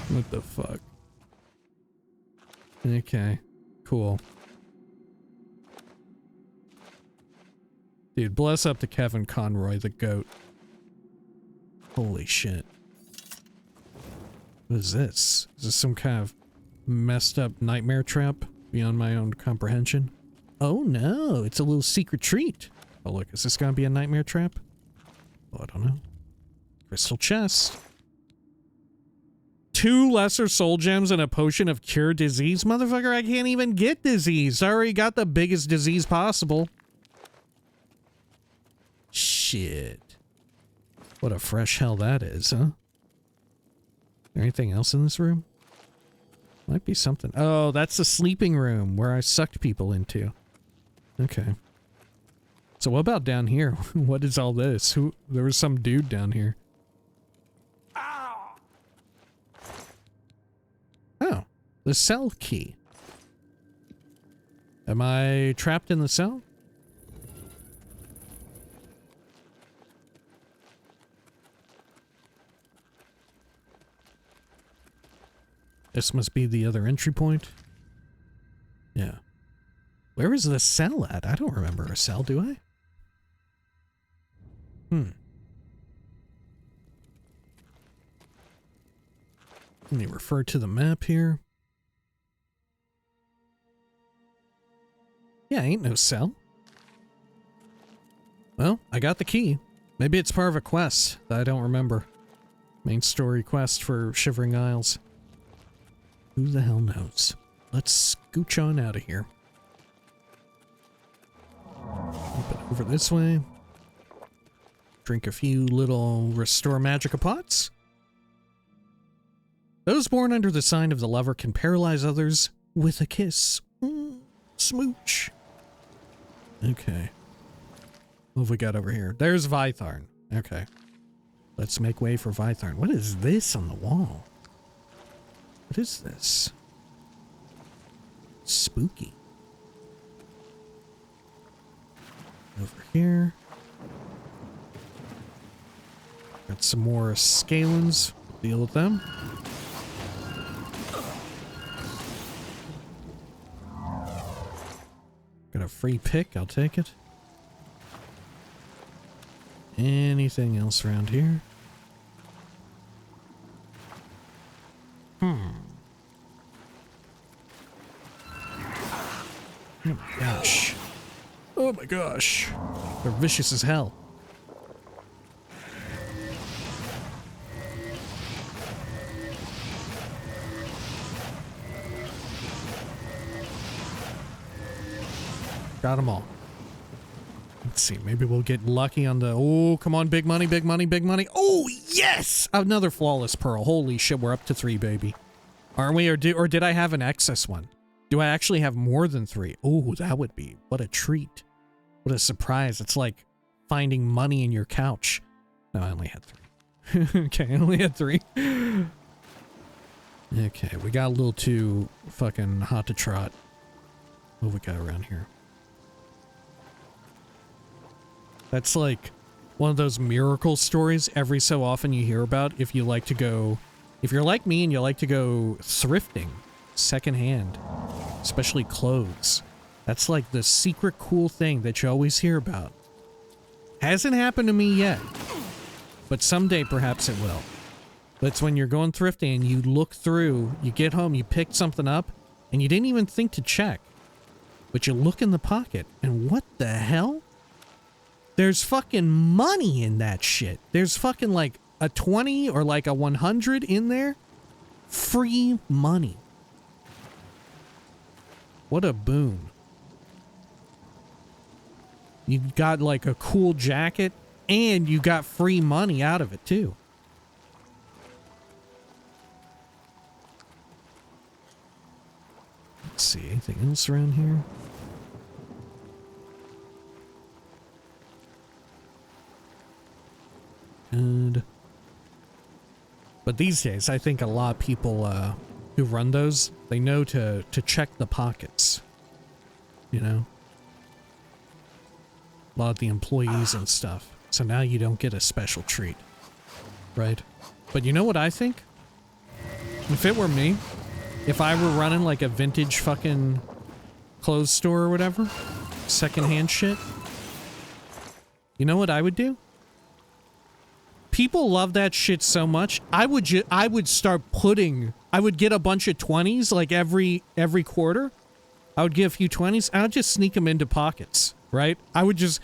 What the fuck? Okay, cool. Dude, bless up to Kevin Conroy, the goat. Holy shit. What is this? Is this some kind of messed up nightmare trap beyond my own comprehension? Oh no, it's a little secret treat. Oh look, is this gonna be a nightmare trap? Oh, I don't know. Crystal chest. 2 lesser soul gems and a potion of cure disease? Motherfucker, I can't even get disease. I already got the biggest disease possible. Shit. What a fresh hell that is, huh? Anything else in this room? Might be something. Oh, that's the sleeping room where I sucked people into. Okay. So what about down here? What is all this? There was some dude down here. Oh, the cell key. Am I trapped in the cell? This must be the other entry point. Yeah. Where is the cell at? I don't remember a cell, do I? Let me refer to the map here. Yeah, ain't no cell. Well, I got the key. Maybe it's part of a quest that I don't remember. Main story quest for Shivering Isles. Who the hell knows? Let's scooch on out of here. Open over this way. Drink a few little Restore Magica pots. Those born under the sign of the lover can paralyze others with a kiss. Smooch. Okay. What have we got over here? There's Vitharn. Okay. Let's make way for Vitharn. What is this on the wall? What is this? Spooky. Over here. Got some more scalens. Deal with them. Got a free pick. I'll take it. Anything else around here? Oh my gosh. Oh my gosh. They're vicious as hell. Got them all. Let's see, maybe we'll get lucky on the... Oh, come on, big money, big money, big money. Oh, yes! Another flawless pearl. Holy shit, we're up to 3, baby. Aren't we? Or did I have an excess one? Do I actually have more than 3? Oh, that would be... What a treat. What a surprise. It's like finding money in your couch. No, I only had 3. Okay, I only had 3. Okay, we got a little too fucking hot to trot. What we got around here? That's like one of those miracle stories every so often you hear about if you like to go... If you're like me and you like to go thrifting, secondhand, especially clothes. That's like the secret cool thing that you always hear about. Hasn't happened to me yet, but someday perhaps it will. That's when you're going thrifting and you look through, you get home, you picked something up, and you didn't even think to check. But you look in the pocket, and what the hell? There's fucking money in that shit. There's fucking like a 20 or like a 100 in there. Free money. What a boon. You got like a cool jacket and you got free money out of it too. Let's see, anything else around here? Good. But these days, I think a lot of people who run those, they know to check the pockets. You know? A lot of the employees and stuff. So now you don't get a special treat. Right? But you know what I think? If it were me, if I were running like a vintage fucking clothes store or whatever, secondhand shit, you know what I would do? People love that shit so much. I would start putting... I would get a bunch of 20s like every quarter. I would get a few 20s. I would just sneak them into pockets, right? I would just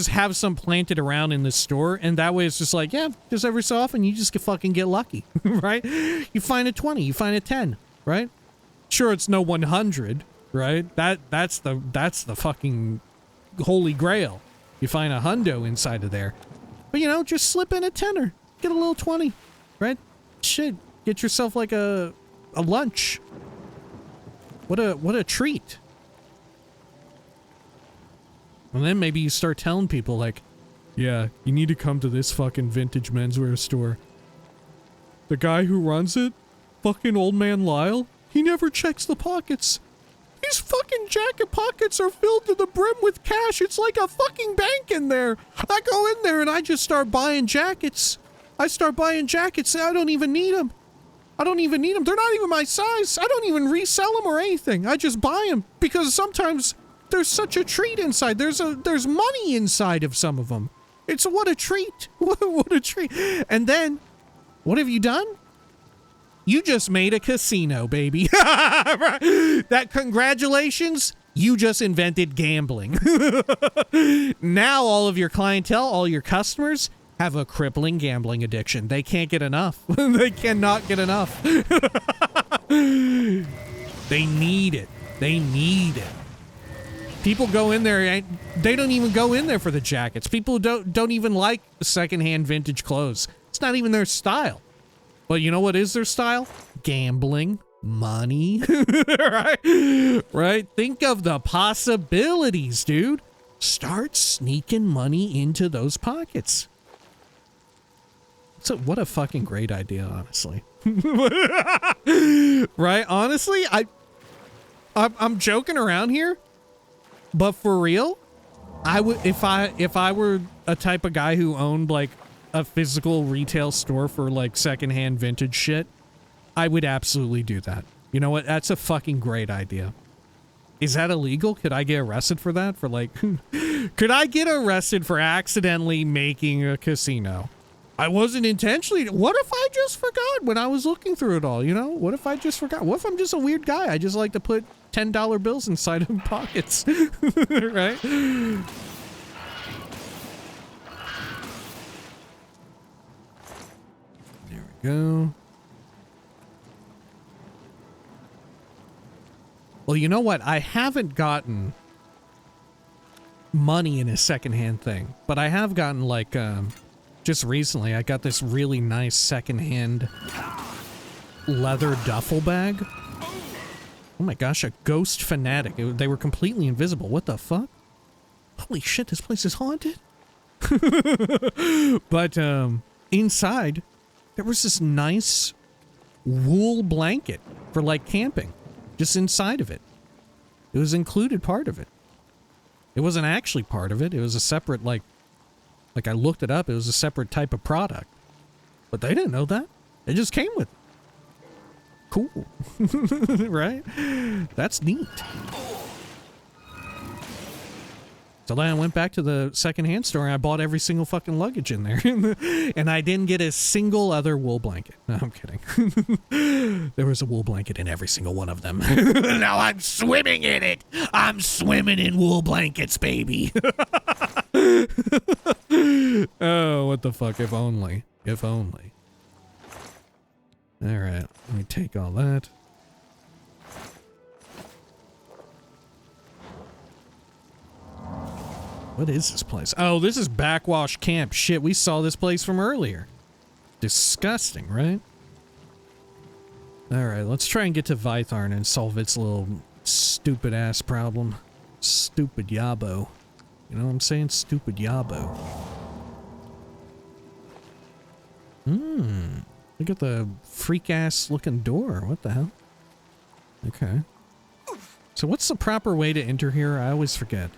have some planted around in the store, and that way it's just like, yeah, just every so often you just fucking get lucky, right? You find a 20, you find a 10, right? Sure, it's no 100, right? That's the fucking holy grail. You find a hundo inside of there. But, you know, just slip in a tenner. Get a little 20, right? Shit, get yourself like a lunch. What a treat. And then maybe you start telling people like, yeah, you need to come to this fucking vintage menswear store. The guy who runs it, fucking old man Lyle, he never checks the pockets. His fucking jacket pockets are filled to the brim with cash. It's like a fucking bank in there. I go in there and I just start buying jackets. I start buying jackets and I don't even need them. I don't even need them. They're not even my size. I don't even resell them or anything. I just buy them because sometimes there's such a treat inside. There's money inside of some of them. It's what a treat. What a treat. And then, what have you done? You just made a casino, baby. That congratulations, you just invented gambling. Now all of your clientele, all your customers have a crippling gambling addiction. They can't get enough. They cannot get enough. They need it. They need it. People go in there and they don't even go in there for the jackets. People don't even like secondhand vintage clothes. It's not even their style. But you know what is their style? Gambling. Money. Right? Right? Think of the possibilities, dude. Start sneaking money into those pockets. So what a fucking great idea, honestly. Right? Honestly, I'm joking around here, but for real, I would if I were a type of guy who owned like a physical retail store for like secondhand vintage shit, I would absolutely do that. You know what? That's a fucking great idea. Is that illegal? Could I get arrested for that? For like Could I get arrested for accidentally making a casino? I wasn't intentionally. What if I just forgot when I was looking through it all, you know? What if I just forgot? What if I'm just a weird guy? I just like to put $10 bills inside of pockets, right? There we go. Well, you know what? I haven't gotten money in a secondhand thing, but I have gotten like, just recently, I got this really nice secondhand leather duffel bag. Oh my gosh, a ghost fanatic. They were completely invisible. What the fuck? Holy shit, this place is haunted. But, inside, there was this nice wool blanket for like camping. Just inside of it. It was included part of it. It wasn't actually part of it. It was a separate, like I looked it up. It was a separate type of product. But they didn't know that. It just came with it. Cool. Right? That's neat. So then I went back to the secondhand store and I bought every single fucking luggage in there. And I didn't get a single other wool blanket. No, I'm kidding. There was a wool blanket in every single one of them. Now I'm swimming in it. I'm swimming in wool blankets, baby. Oh, what the fuck? If only. If only. All right. Let me take all that. What is this place? Oh, this is Backwash Camp. Shit, we saw this place from earlier. Disgusting, right? Alright, let's try and get to Vitharn and solve its little stupid-ass problem. Stupid yabo. You know what I'm saying? Stupid yabo. Look at the freak-ass looking door. What the hell? Okay. So what's the proper way to enter here? I always forget.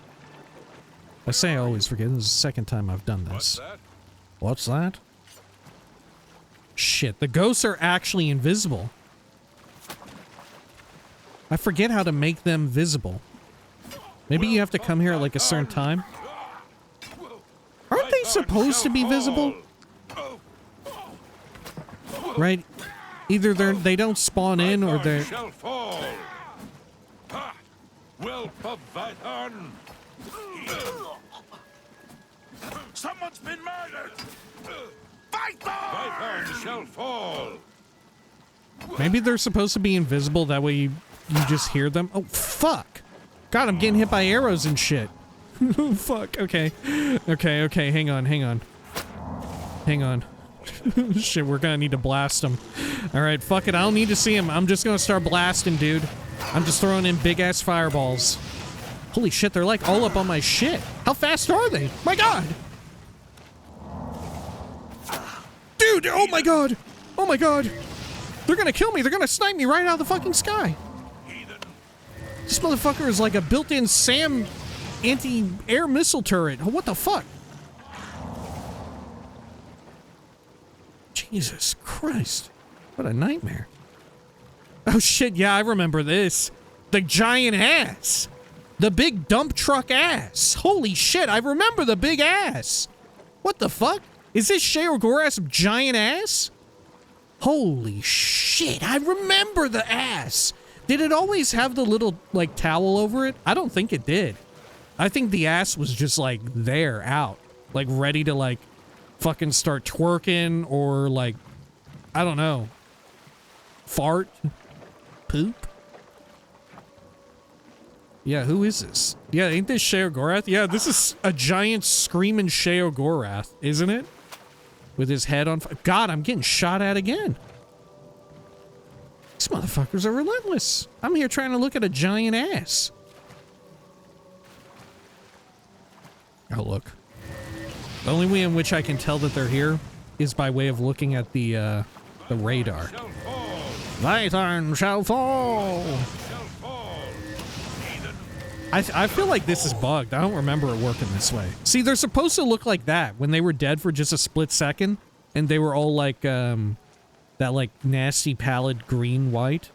I say I always forget. This is the second time I've done this. What's that? Shit, the ghosts are actually invisible. I forget how to make them visible. Maybe you have to come here at like a certain time. Aren't they supposed to be visible? Right? Either they don't spawn in or they're... Someone's been murdered! Vitharn shall fall! Maybe they're supposed to be invisible, that way you just hear them. Oh, fuck! God, I'm getting hit by arrows and shit. Fuck, okay. Okay, hang on. Hang on. Shit, we're gonna need to blast them. Alright, fuck it, I don't need to see him. I'm just gonna start blasting, dude. I'm just throwing in big-ass fireballs. Holy shit, they're like all up on my shit. How fast are they? My god! Dude, oh my god! Oh my god! They're gonna kill me, they're gonna snipe me right out of the fucking sky! This motherfucker is like a built-in SAM anti-air missile turret. What the fuck? Jesus Christ. What a nightmare. Oh shit, yeah, I remember this. The giant ass! The big dump truck ass! Holy shit, I remember the big ass! What the fuck? Is this Sheogorath's giant ass? Holy shit, I remember the ass! Did it always have the little, like, towel over it? I don't think it did. I think the ass was just, like, there, out. Like, ready to, like, fucking start twerking or, like, I don't know. Fart? Poop? Yeah, who is this? Yeah, ain't this Sheogorath? Yeah, this is a giant screaming Sheogorath, isn't it? With his head on fire. God, I'm getting shot at again. These motherfuckers are relentless. I'm here trying to look at a giant ass. Oh, look. The only way in which I can tell that they're here is by way of looking at the radar. Vitharn shall fall! I feel like this is bugged. I don't remember it working this way. See, they're supposed to look like that when they were dead for just a split second, and they were all like, that like nasty pallid green-white.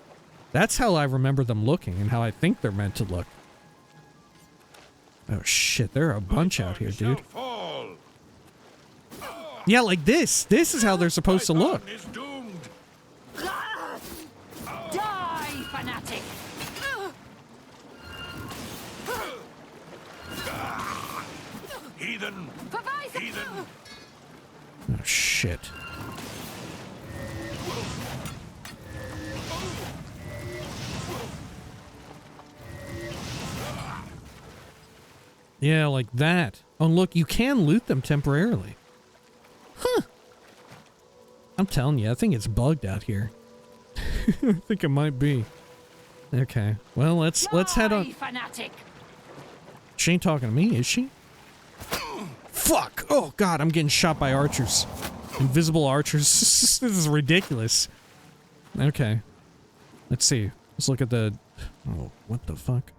That's how I remember them looking and how I think they're meant to look. Oh shit, there are a bunch out here, dude. Fall. Yeah, like this. This is how they're supposed to look. Is doomed. Die, fanatic! Heathen. Heathen. Oh shit. Yeah, like that. Oh, look, you can loot them temporarily. Huh. I'm telling you, I think it's bugged out here. I think it might be. Okay. Well, let's head on. Fanatic! She ain't talking to me, is she? Fuck! Oh god, I'm getting shot by archers. Invisible archers. This is ridiculous. Okay. Let's see. Let's look at the... Oh, what the fuck?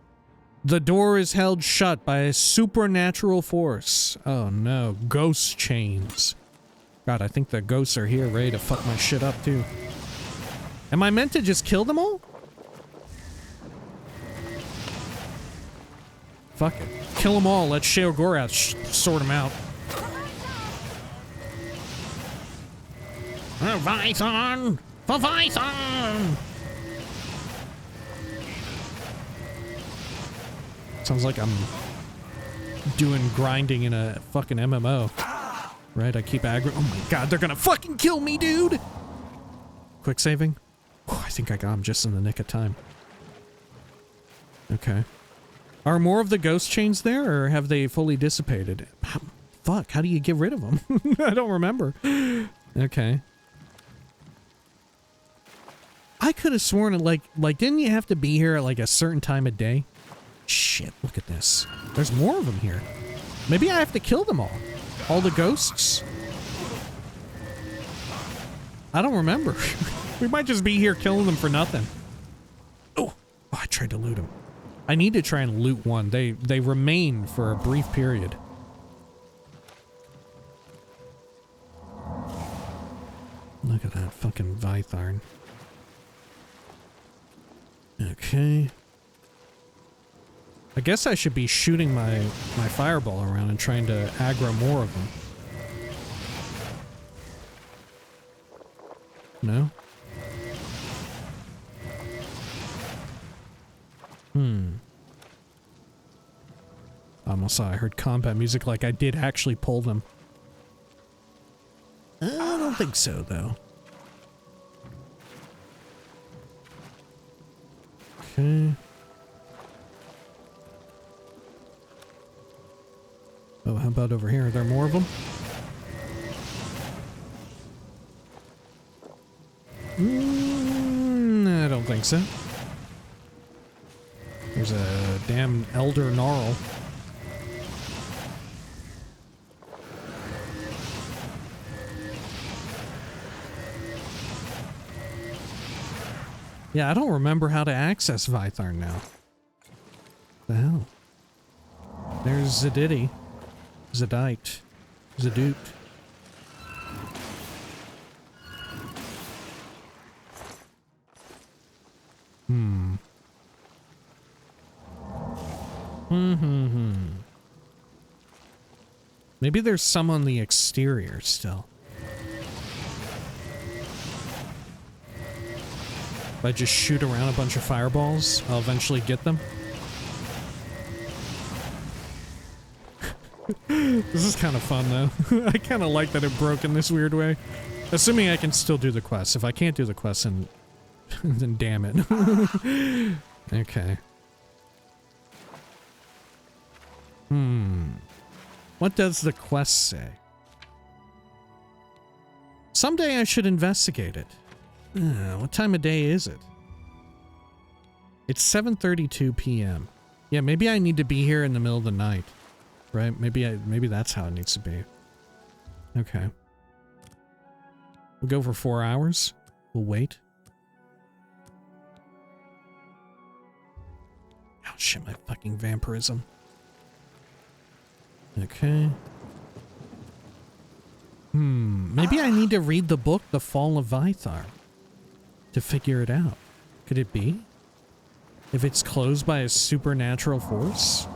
The door is held shut by a supernatural force. Oh no, ghost chains. God, I think the ghosts are here ready to fuck my shit up too. Am I meant to just kill them all? Fuck it. Kill them all, let Sheogorath sort them out. Vitharn! For Vitharn! Sounds like I'm doing grinding in a fucking MMO. Right, I keep aggro- Oh my god, they're gonna fucking kill me, dude! Quick saving? Oh, I think I got him just in the nick of time. Okay. Are more of the ghost chains there, or have they fully dissipated? Fuck, how do you get rid of them? I don't remember. Okay. I could have sworn, like, didn't you have to be here at, like, a certain time of day? Shit, look at this. There's more of them here. Maybe I have to kill them all. All the ghosts? I don't remember. We might just be here killing them for nothing. Oh, I tried to loot them. I need to try and loot one. They remain for a brief period. Look at that fucking Vitharn. Okay. I guess I should be shooting my fireball around and trying to aggro more of them. No? Almost saw I heard combat music like I did actually pull them. I don't think so, though. Okay. Oh, how about over here? Are there more of them? I don't think so. There's a damn elder gnarl. Yeah, I don't remember how to access Vitharn now. The hell? There's Xiditte. Xiditte. Xiditte. Maybe there's some on the exterior still. If I just shoot around a bunch of fireballs, I'll eventually get them. This is kind of fun, though. I kind of like that it broke in this weird way. Assuming I can still do the quest. If I can't do the quest, then, then damn it. Okay. What does the quest say? Someday I should investigate it. What time of day is it? It's 7:32 p.m. Yeah, maybe I need to be here in the middle of the night. Right? Maybe that's how it needs to be. Okay. We'll go for 4 hours. We'll wait. Oh shit, my fucking vampirism. Okay. Maybe I need to read the book, The Fall of Vitharn, to figure it out. Could it be? If it's closed by a supernatural force?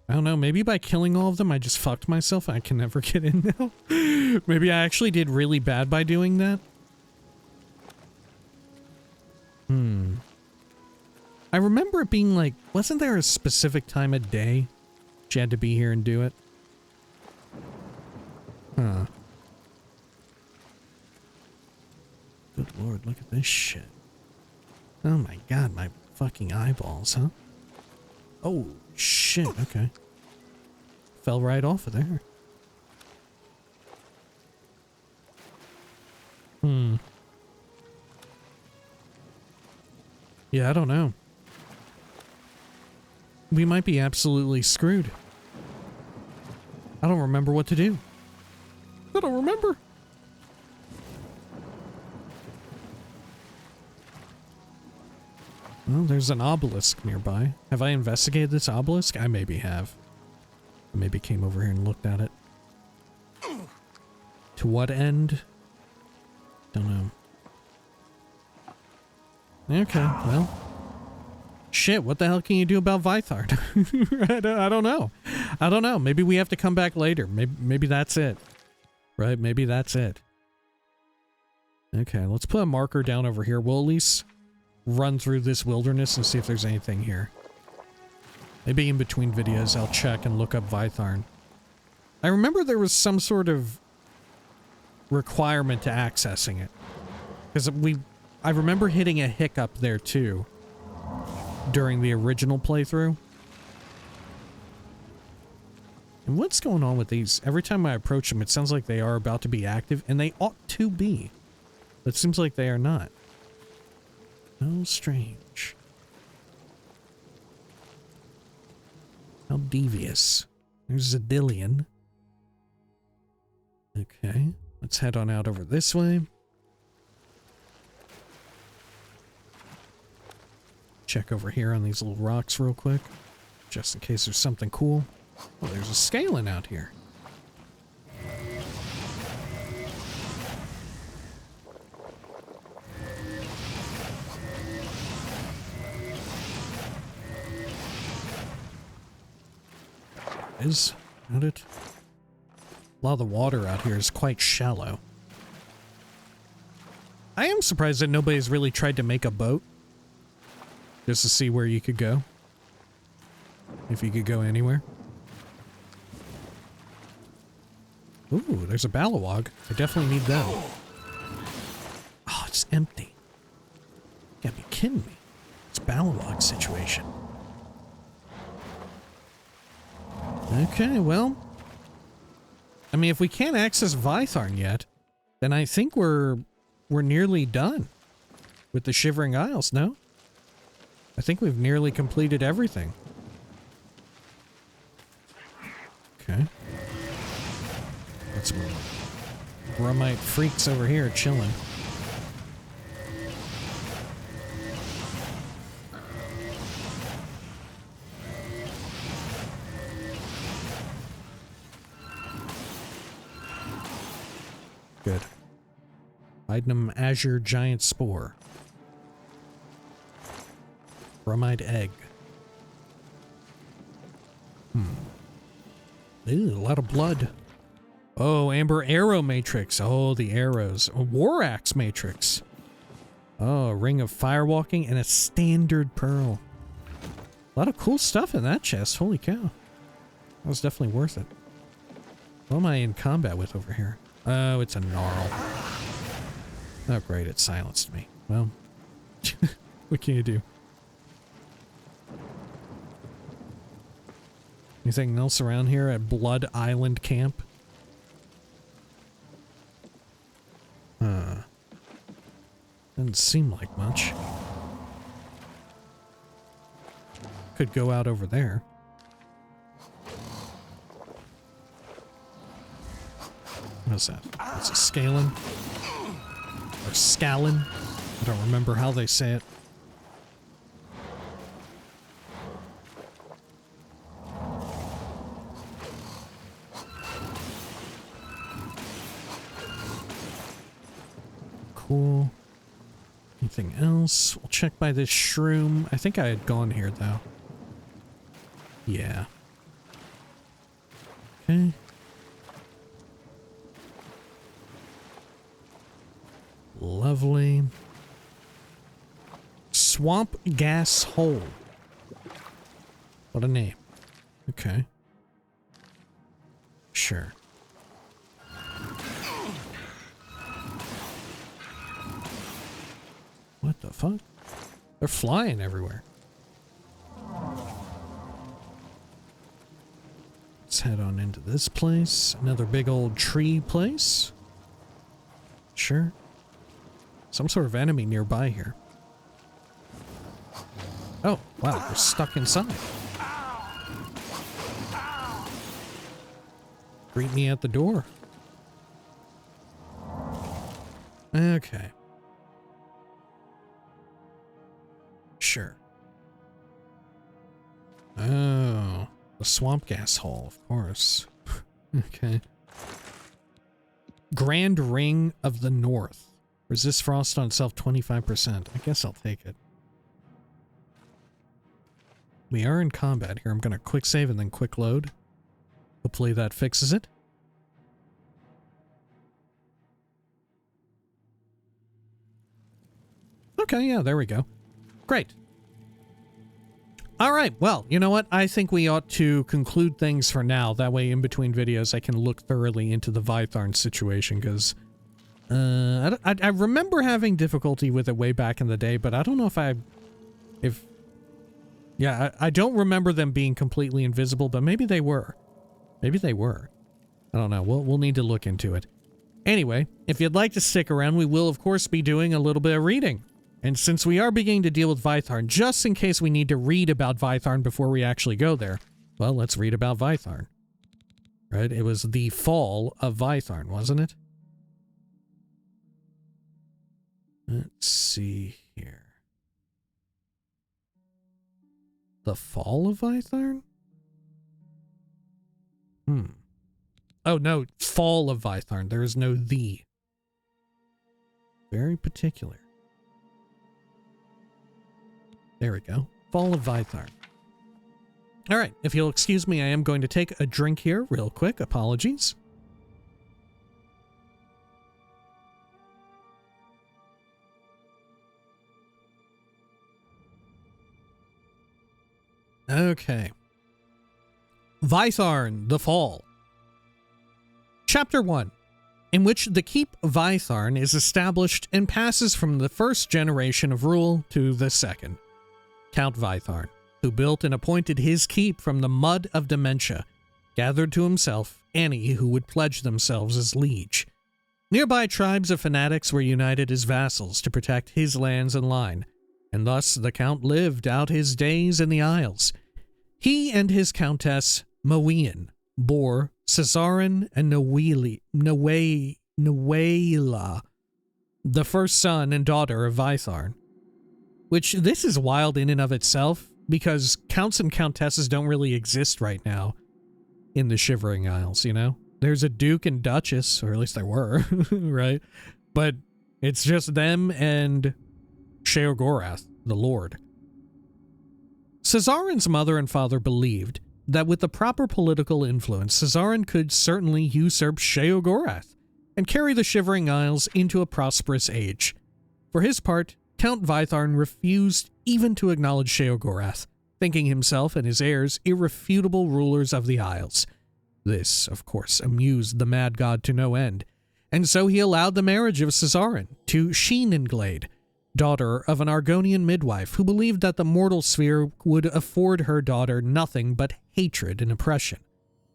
I don't know, maybe by killing all of them I just fucked myself. I can never get in now. Maybe I actually did really bad by doing that. I remember it being like, wasn't there a specific time of day she had to be here and do it? Huh. Good lord, look at this shit. Oh my god, my fucking eyeballs, huh? Oh, shit, okay. Fell right off of there. Yeah, I don't know. We might be absolutely screwed. I don't remember what to do. I don't remember. Well, there's an obelisk nearby. Have I investigated this obelisk? I maybe have. I maybe came over here and looked at it. To what end? Don't know. Okay, well. Shit, what the hell can you do about Vitharn? I don't know. I don't know. Maybe we have to come back later. Maybe that's it. Right? Maybe that's it. Okay, let's put a marker down over here. We'll at least run through this wilderness and see if there's anything here. Maybe in between videos I'll check and look up Vitharn. I remember there was some sort of requirement to accessing it. Because I remember hitting a hiccup there too. During the original playthrough. And what's going on with these? Every time I approach them, it sounds like they are about to be active, and they ought to be. But it seems like they are not. How strange. How devious. There's Xiditte. Okay, let's head on out over this way. Check over here on these little rocks real quick, just in case there's something cool. Oh, there's a scalin out here. Is that it? A lot of the water out here is quite shallow. I am surprised that nobody's really tried to make a boat. Just to see where you could go. If you could go anywhere. Ooh, there's a Balawog. I definitely need that. Oh, it's empty. You gotta be kidding me. It's a Balawog situation. Okay, well. I mean, if we can't access Vitharn yet, then I think we're nearly done with the Shivering Isles, no? I think we've nearly completed everything. Okay. Got some Brumite freaks over here chilling. Good. Item Azure Giant Spore. Bromide egg. Ooh, a lot of blood. Oh, Amber Arrow Matrix. Oh, the arrows. A War Axe Matrix. Oh, a Ring of Firewalking and a Standard Pearl. A lot of cool stuff in that chest. Holy cow. That was definitely worth it. What am I in combat with over here? Oh, it's a Gnarl. Oh, great. It silenced me. Well, what can you do? Anything else around here at Blood Island Camp? Doesn't seem like much. Could go out over there. What's that? It's a Scalin? Or Scallon? I don't remember how they say it. Cool. Anything else? We'll check by this shroom. I think I had gone here, though. Yeah. Okay. Lovely. Swamp gas hole. What a name. Okay. Sure. What the fuck? They're flying everywhere. Let's head on into this place. Another big old tree place. Sure. Some sort of enemy nearby here. Oh, wow, we're stuck inside. Greet me at the door. Okay. Sure. Oh, the swamp gas hole, of course. Okay. Grand Ring of the North. Resist frost on self 25%. I guess I'll take it. We are in combat here. I'm going to quick save and then quick load. Hopefully that fixes it. Okay, yeah, there we go. Great. All right, well, you know what? I think we ought to conclude things for now. That way, in between videos, I can look thoroughly into the Vitharn situation, because I remember having difficulty with it way back in the day, but I don't know if yeah, I don't remember them being completely invisible, but maybe they were. Maybe they were. I don't know. We'll need to look into it. Anyway, if you'd like to stick around, we will, of course, be doing a little bit of reading. And since we are beginning to deal with Vitharn, just in case we need to read about Vitharn before we actually go there, well, let's read about Vitharn. Right? It was the fall of Vitharn, wasn't it? Let's see here. The fall of Vitharn? Oh, no, fall of Vitharn. There is no the. Very particular. There we go. Fall of Vitharn. All right, if you'll excuse me, I am going to take a drink here real quick. Apologies. Okay. Vitharn, the Fall. Chapter 1, in which the Keep Vitharn is established and passes from the first generation of rule to the second. Count Vitharn, who built and appointed his keep from the mud of dementia, gathered to himself any who would pledge themselves as liege. Nearby tribes of fanatics were united as vassals to protect his lands and line, and thus the Count lived out his days in the Isles. He and his Countess, Moean, bore Cesarin and Nuela, the first son and daughter of Vitharn. Which, this is wild in and of itself, because counts and countesses don't really exist right now in the Shivering Isles, you know? There's a duke and duchess, or at least there were, right? But it's just them and Sheogorath, the lord. Cesarin's mother and father believed that with the proper political influence, Cesarin could certainly usurp Sheogorath and carry the Shivering Isles into a prosperous age. For his part, Count Vitharn refused even to acknowledge Sheogorath, thinking himself and his heirs irrefutable rulers of the Isles. This, of course, amused the mad god to no end, and so he allowed the marriage of Cesarin to Xiditte, daughter of an Argonian midwife who believed that the mortal sphere would afford her daughter nothing but hatred and oppression.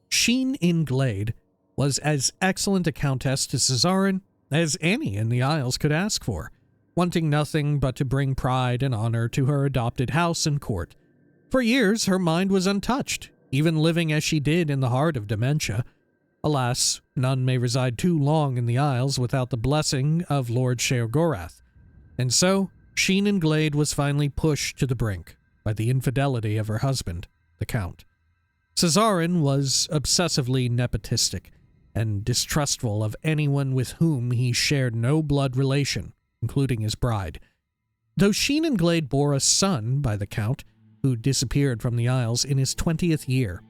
Xiditte was as excellent a countess to Cesarin as any in the Isles could ask for, wanting nothing but to bring pride and honor to her adopted house and court. For years, her mind was untouched, even living as she did in the heart of dementia. Alas, none may reside too long in the Isles without the blessing of Lord Sheogorath. And so, Xiditte was finally pushed to the brink by the infidelity of her husband, the Count. Cesarin was obsessively nepotistic and distrustful of anyone with whom he shared no blood relation, including his bride. Though Xiditte bore a son by the Count, who disappeared from the Isles in his 20th year,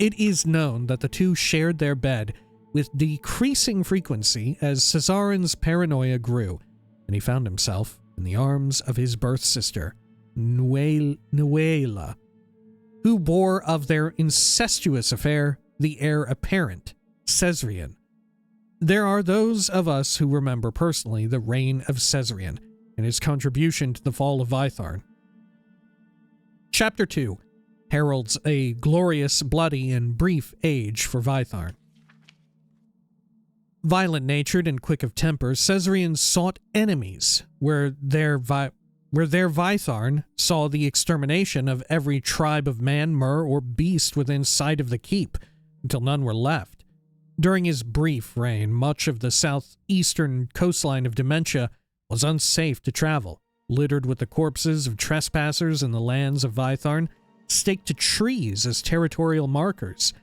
It is known that the two shared their bed with decreasing frequency as Cesarin's paranoia grew, and he found himself in the arms of his birth sister, Nuela, who bore of their incestuous affair the heir apparent, Cesarion. There are those of us who remember personally the reign of Cesarion and his contribution to the fall of Vitharn. Chapter 2 heralds a glorious, bloody, and brief age for Vitharn. Violent-natured and quick of temper, Cesarion sought enemies where their Vitharn saw the extermination of every tribe of man, mer, or beast within sight of the keep, until none were left. During his brief reign, much of the southeastern coastline of Dementia was unsafe to travel, littered with the corpses of trespassers in the lands of Vitharn, staked to trees as territorial markers.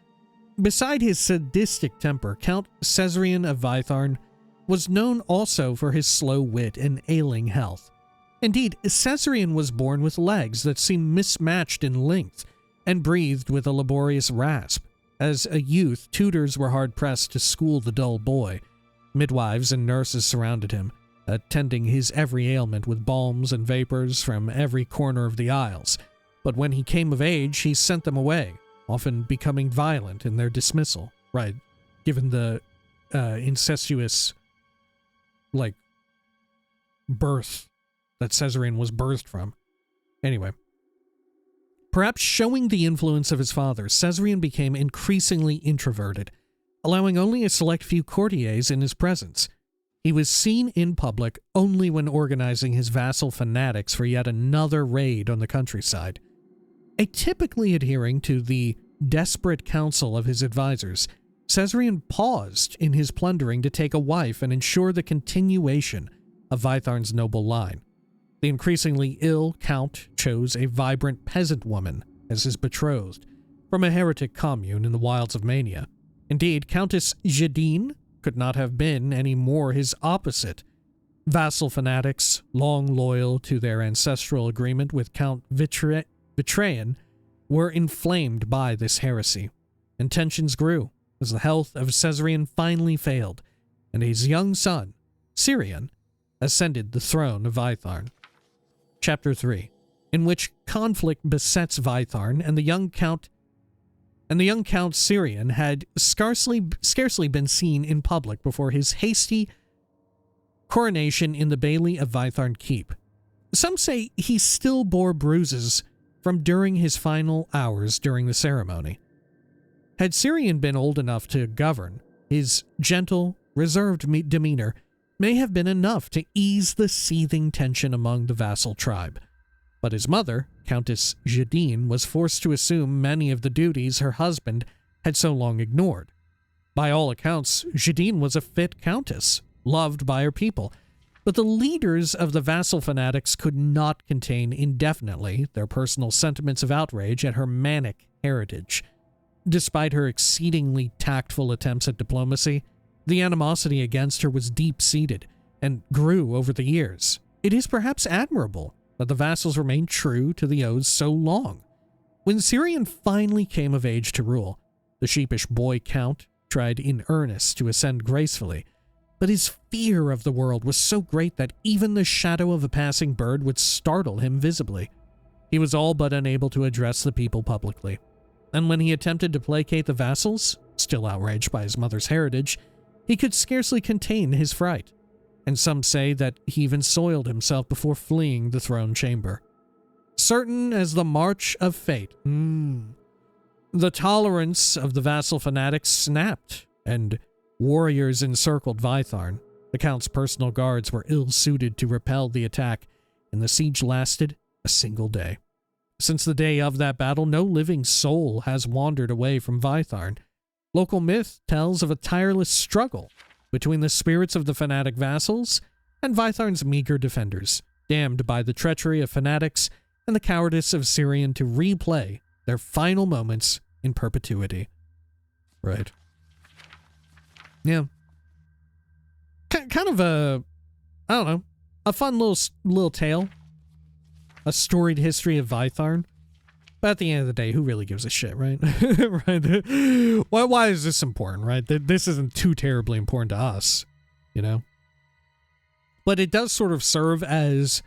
Beside his sadistic temper, Count Cesarion of Vitharn was known also for his slow wit and ailing health. Indeed, Cesarion was born with legs that seemed mismatched in length and breathed with a laborious rasp. As a youth, tutors were hard-pressed to school the dull boy. Midwives and nurses surrounded him, attending his every ailment with balms and vapors from every corner of the Isles. But when he came of age, he sent them away, often becoming violent in their dismissal. Right, given the incestuous, birth that Cesarion was birthed from. Anyway. Perhaps showing the influence of his father, Cesarion became increasingly introverted, allowing only a select few courtiers in his presence. He was seen in public only when organizing his vassal fanatics for yet another raid on the countryside. Atypically adhering to the desperate counsel of his advisors, Cesarion paused in his plundering to take a wife and ensure the continuation of Vitharn's noble line. The increasingly ill Count chose a vibrant peasant woman as his betrothed, from a heretic commune in the wilds of Mania. Indeed, Countess Xiditte could not have been any more his opposite. Vassal fanatics, long loyal to their ancestral agreement with Count Vitharn, were inflamed by this heresy, and tensions grew as the health of Cesarion finally failed, and his young son, Cirion, ascended the throne of Vitharn. Chapter 3, in which conflict besets Vitharn, and the young Count Cirion had scarcely been seen in public before his hasty coronation in the Bailey of Vitharn Keep. Some say he still bore bruises from during his final hours during the ceremony. Had Cirion been old enough to govern, his gentle, reserved demeanor may have been enough to ease the seething tension among the vassal tribe. But his mother, Countess Xiditte, was forced to assume many of the duties her husband had so long ignored. By all accounts, Xiditte was a fit countess, loved by her people, but the leaders of the vassal fanatics could not contain indefinitely their personal sentiments of outrage at her manic heritage. Despite her exceedingly tactful attempts at diplomacy, the animosity against her was deep-seated and grew over the years. It is perhaps admirable that the vassals remained true to the oaths so long. When Cirion finally came of age to rule, the sheepish boy count tried in earnest to ascend gracefully, but his fear of the world was so great that even the shadow of a passing bird would startle him visibly. He was all but unable to address the people publicly, and when he attempted to placate the vassals, still outraged by his mother's heritage, he could scarcely contain his fright, and some say that he even soiled himself before fleeing the throne chamber. Certain as the march of fate, the tolerance of the vassal fanatics snapped, and warriors encircled Vitharn. The Count's personal guards were ill-suited to repel the attack, and the siege lasted a single day. Since the day of that battle, no living soul has wandered away from Vitharn. Local myth tells of a tireless struggle between the spirits of the fanatic vassals and Vitharn's meager defenders, damned by the treachery of fanatics and the cowardice of Cirion to replay their final moments in perpetuity. Right. Yeah. Kind of a, I don't know, a fun little tale. A storied history of Vitharn. But at the end of the day, who really gives a shit, right? Right? Why is this important, right? This isn't too terribly important to us, you know? But it does sort of serve as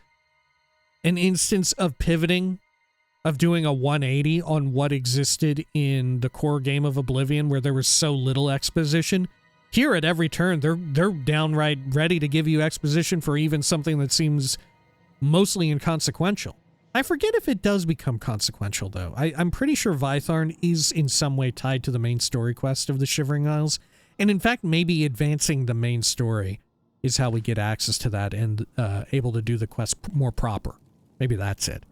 an instance of pivoting, of doing a 180 on what existed in the core game of Oblivion, where there was so little exposition. Here at every turn, they're downright ready to give you exposition for even something that seems mostly inconsequential. I forget if it does become consequential, though. I'm pretty sure Vitharn is in some way tied to the main story quest of the Shivering Isles, and in fact, maybe advancing the main story is how we get access to that and able to do the quest more proper. Maybe that's it.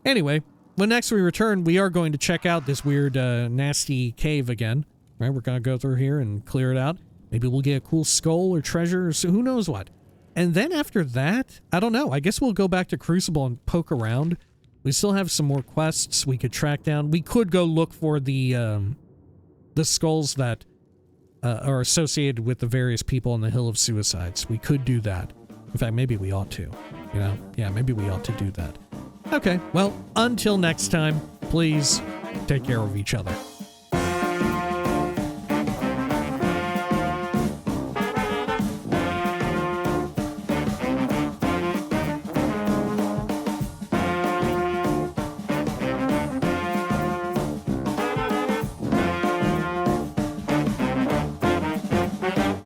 Anyway, when next we return, we are going to check out this weird, nasty cave again. Right, we're going to go through here and clear it out. Maybe we'll get a cool skull or treasure, or so who knows what. And then after that, I don't know. I guess we'll go back to Crucible and poke around. We still have some more quests we could track down. We could go look for the skulls that are associated with the various people on the Hill of Suicides. We could do that. In fact, maybe we ought to. You know? Yeah, maybe we ought to do that. Okay, well, until next time, please take care of each other.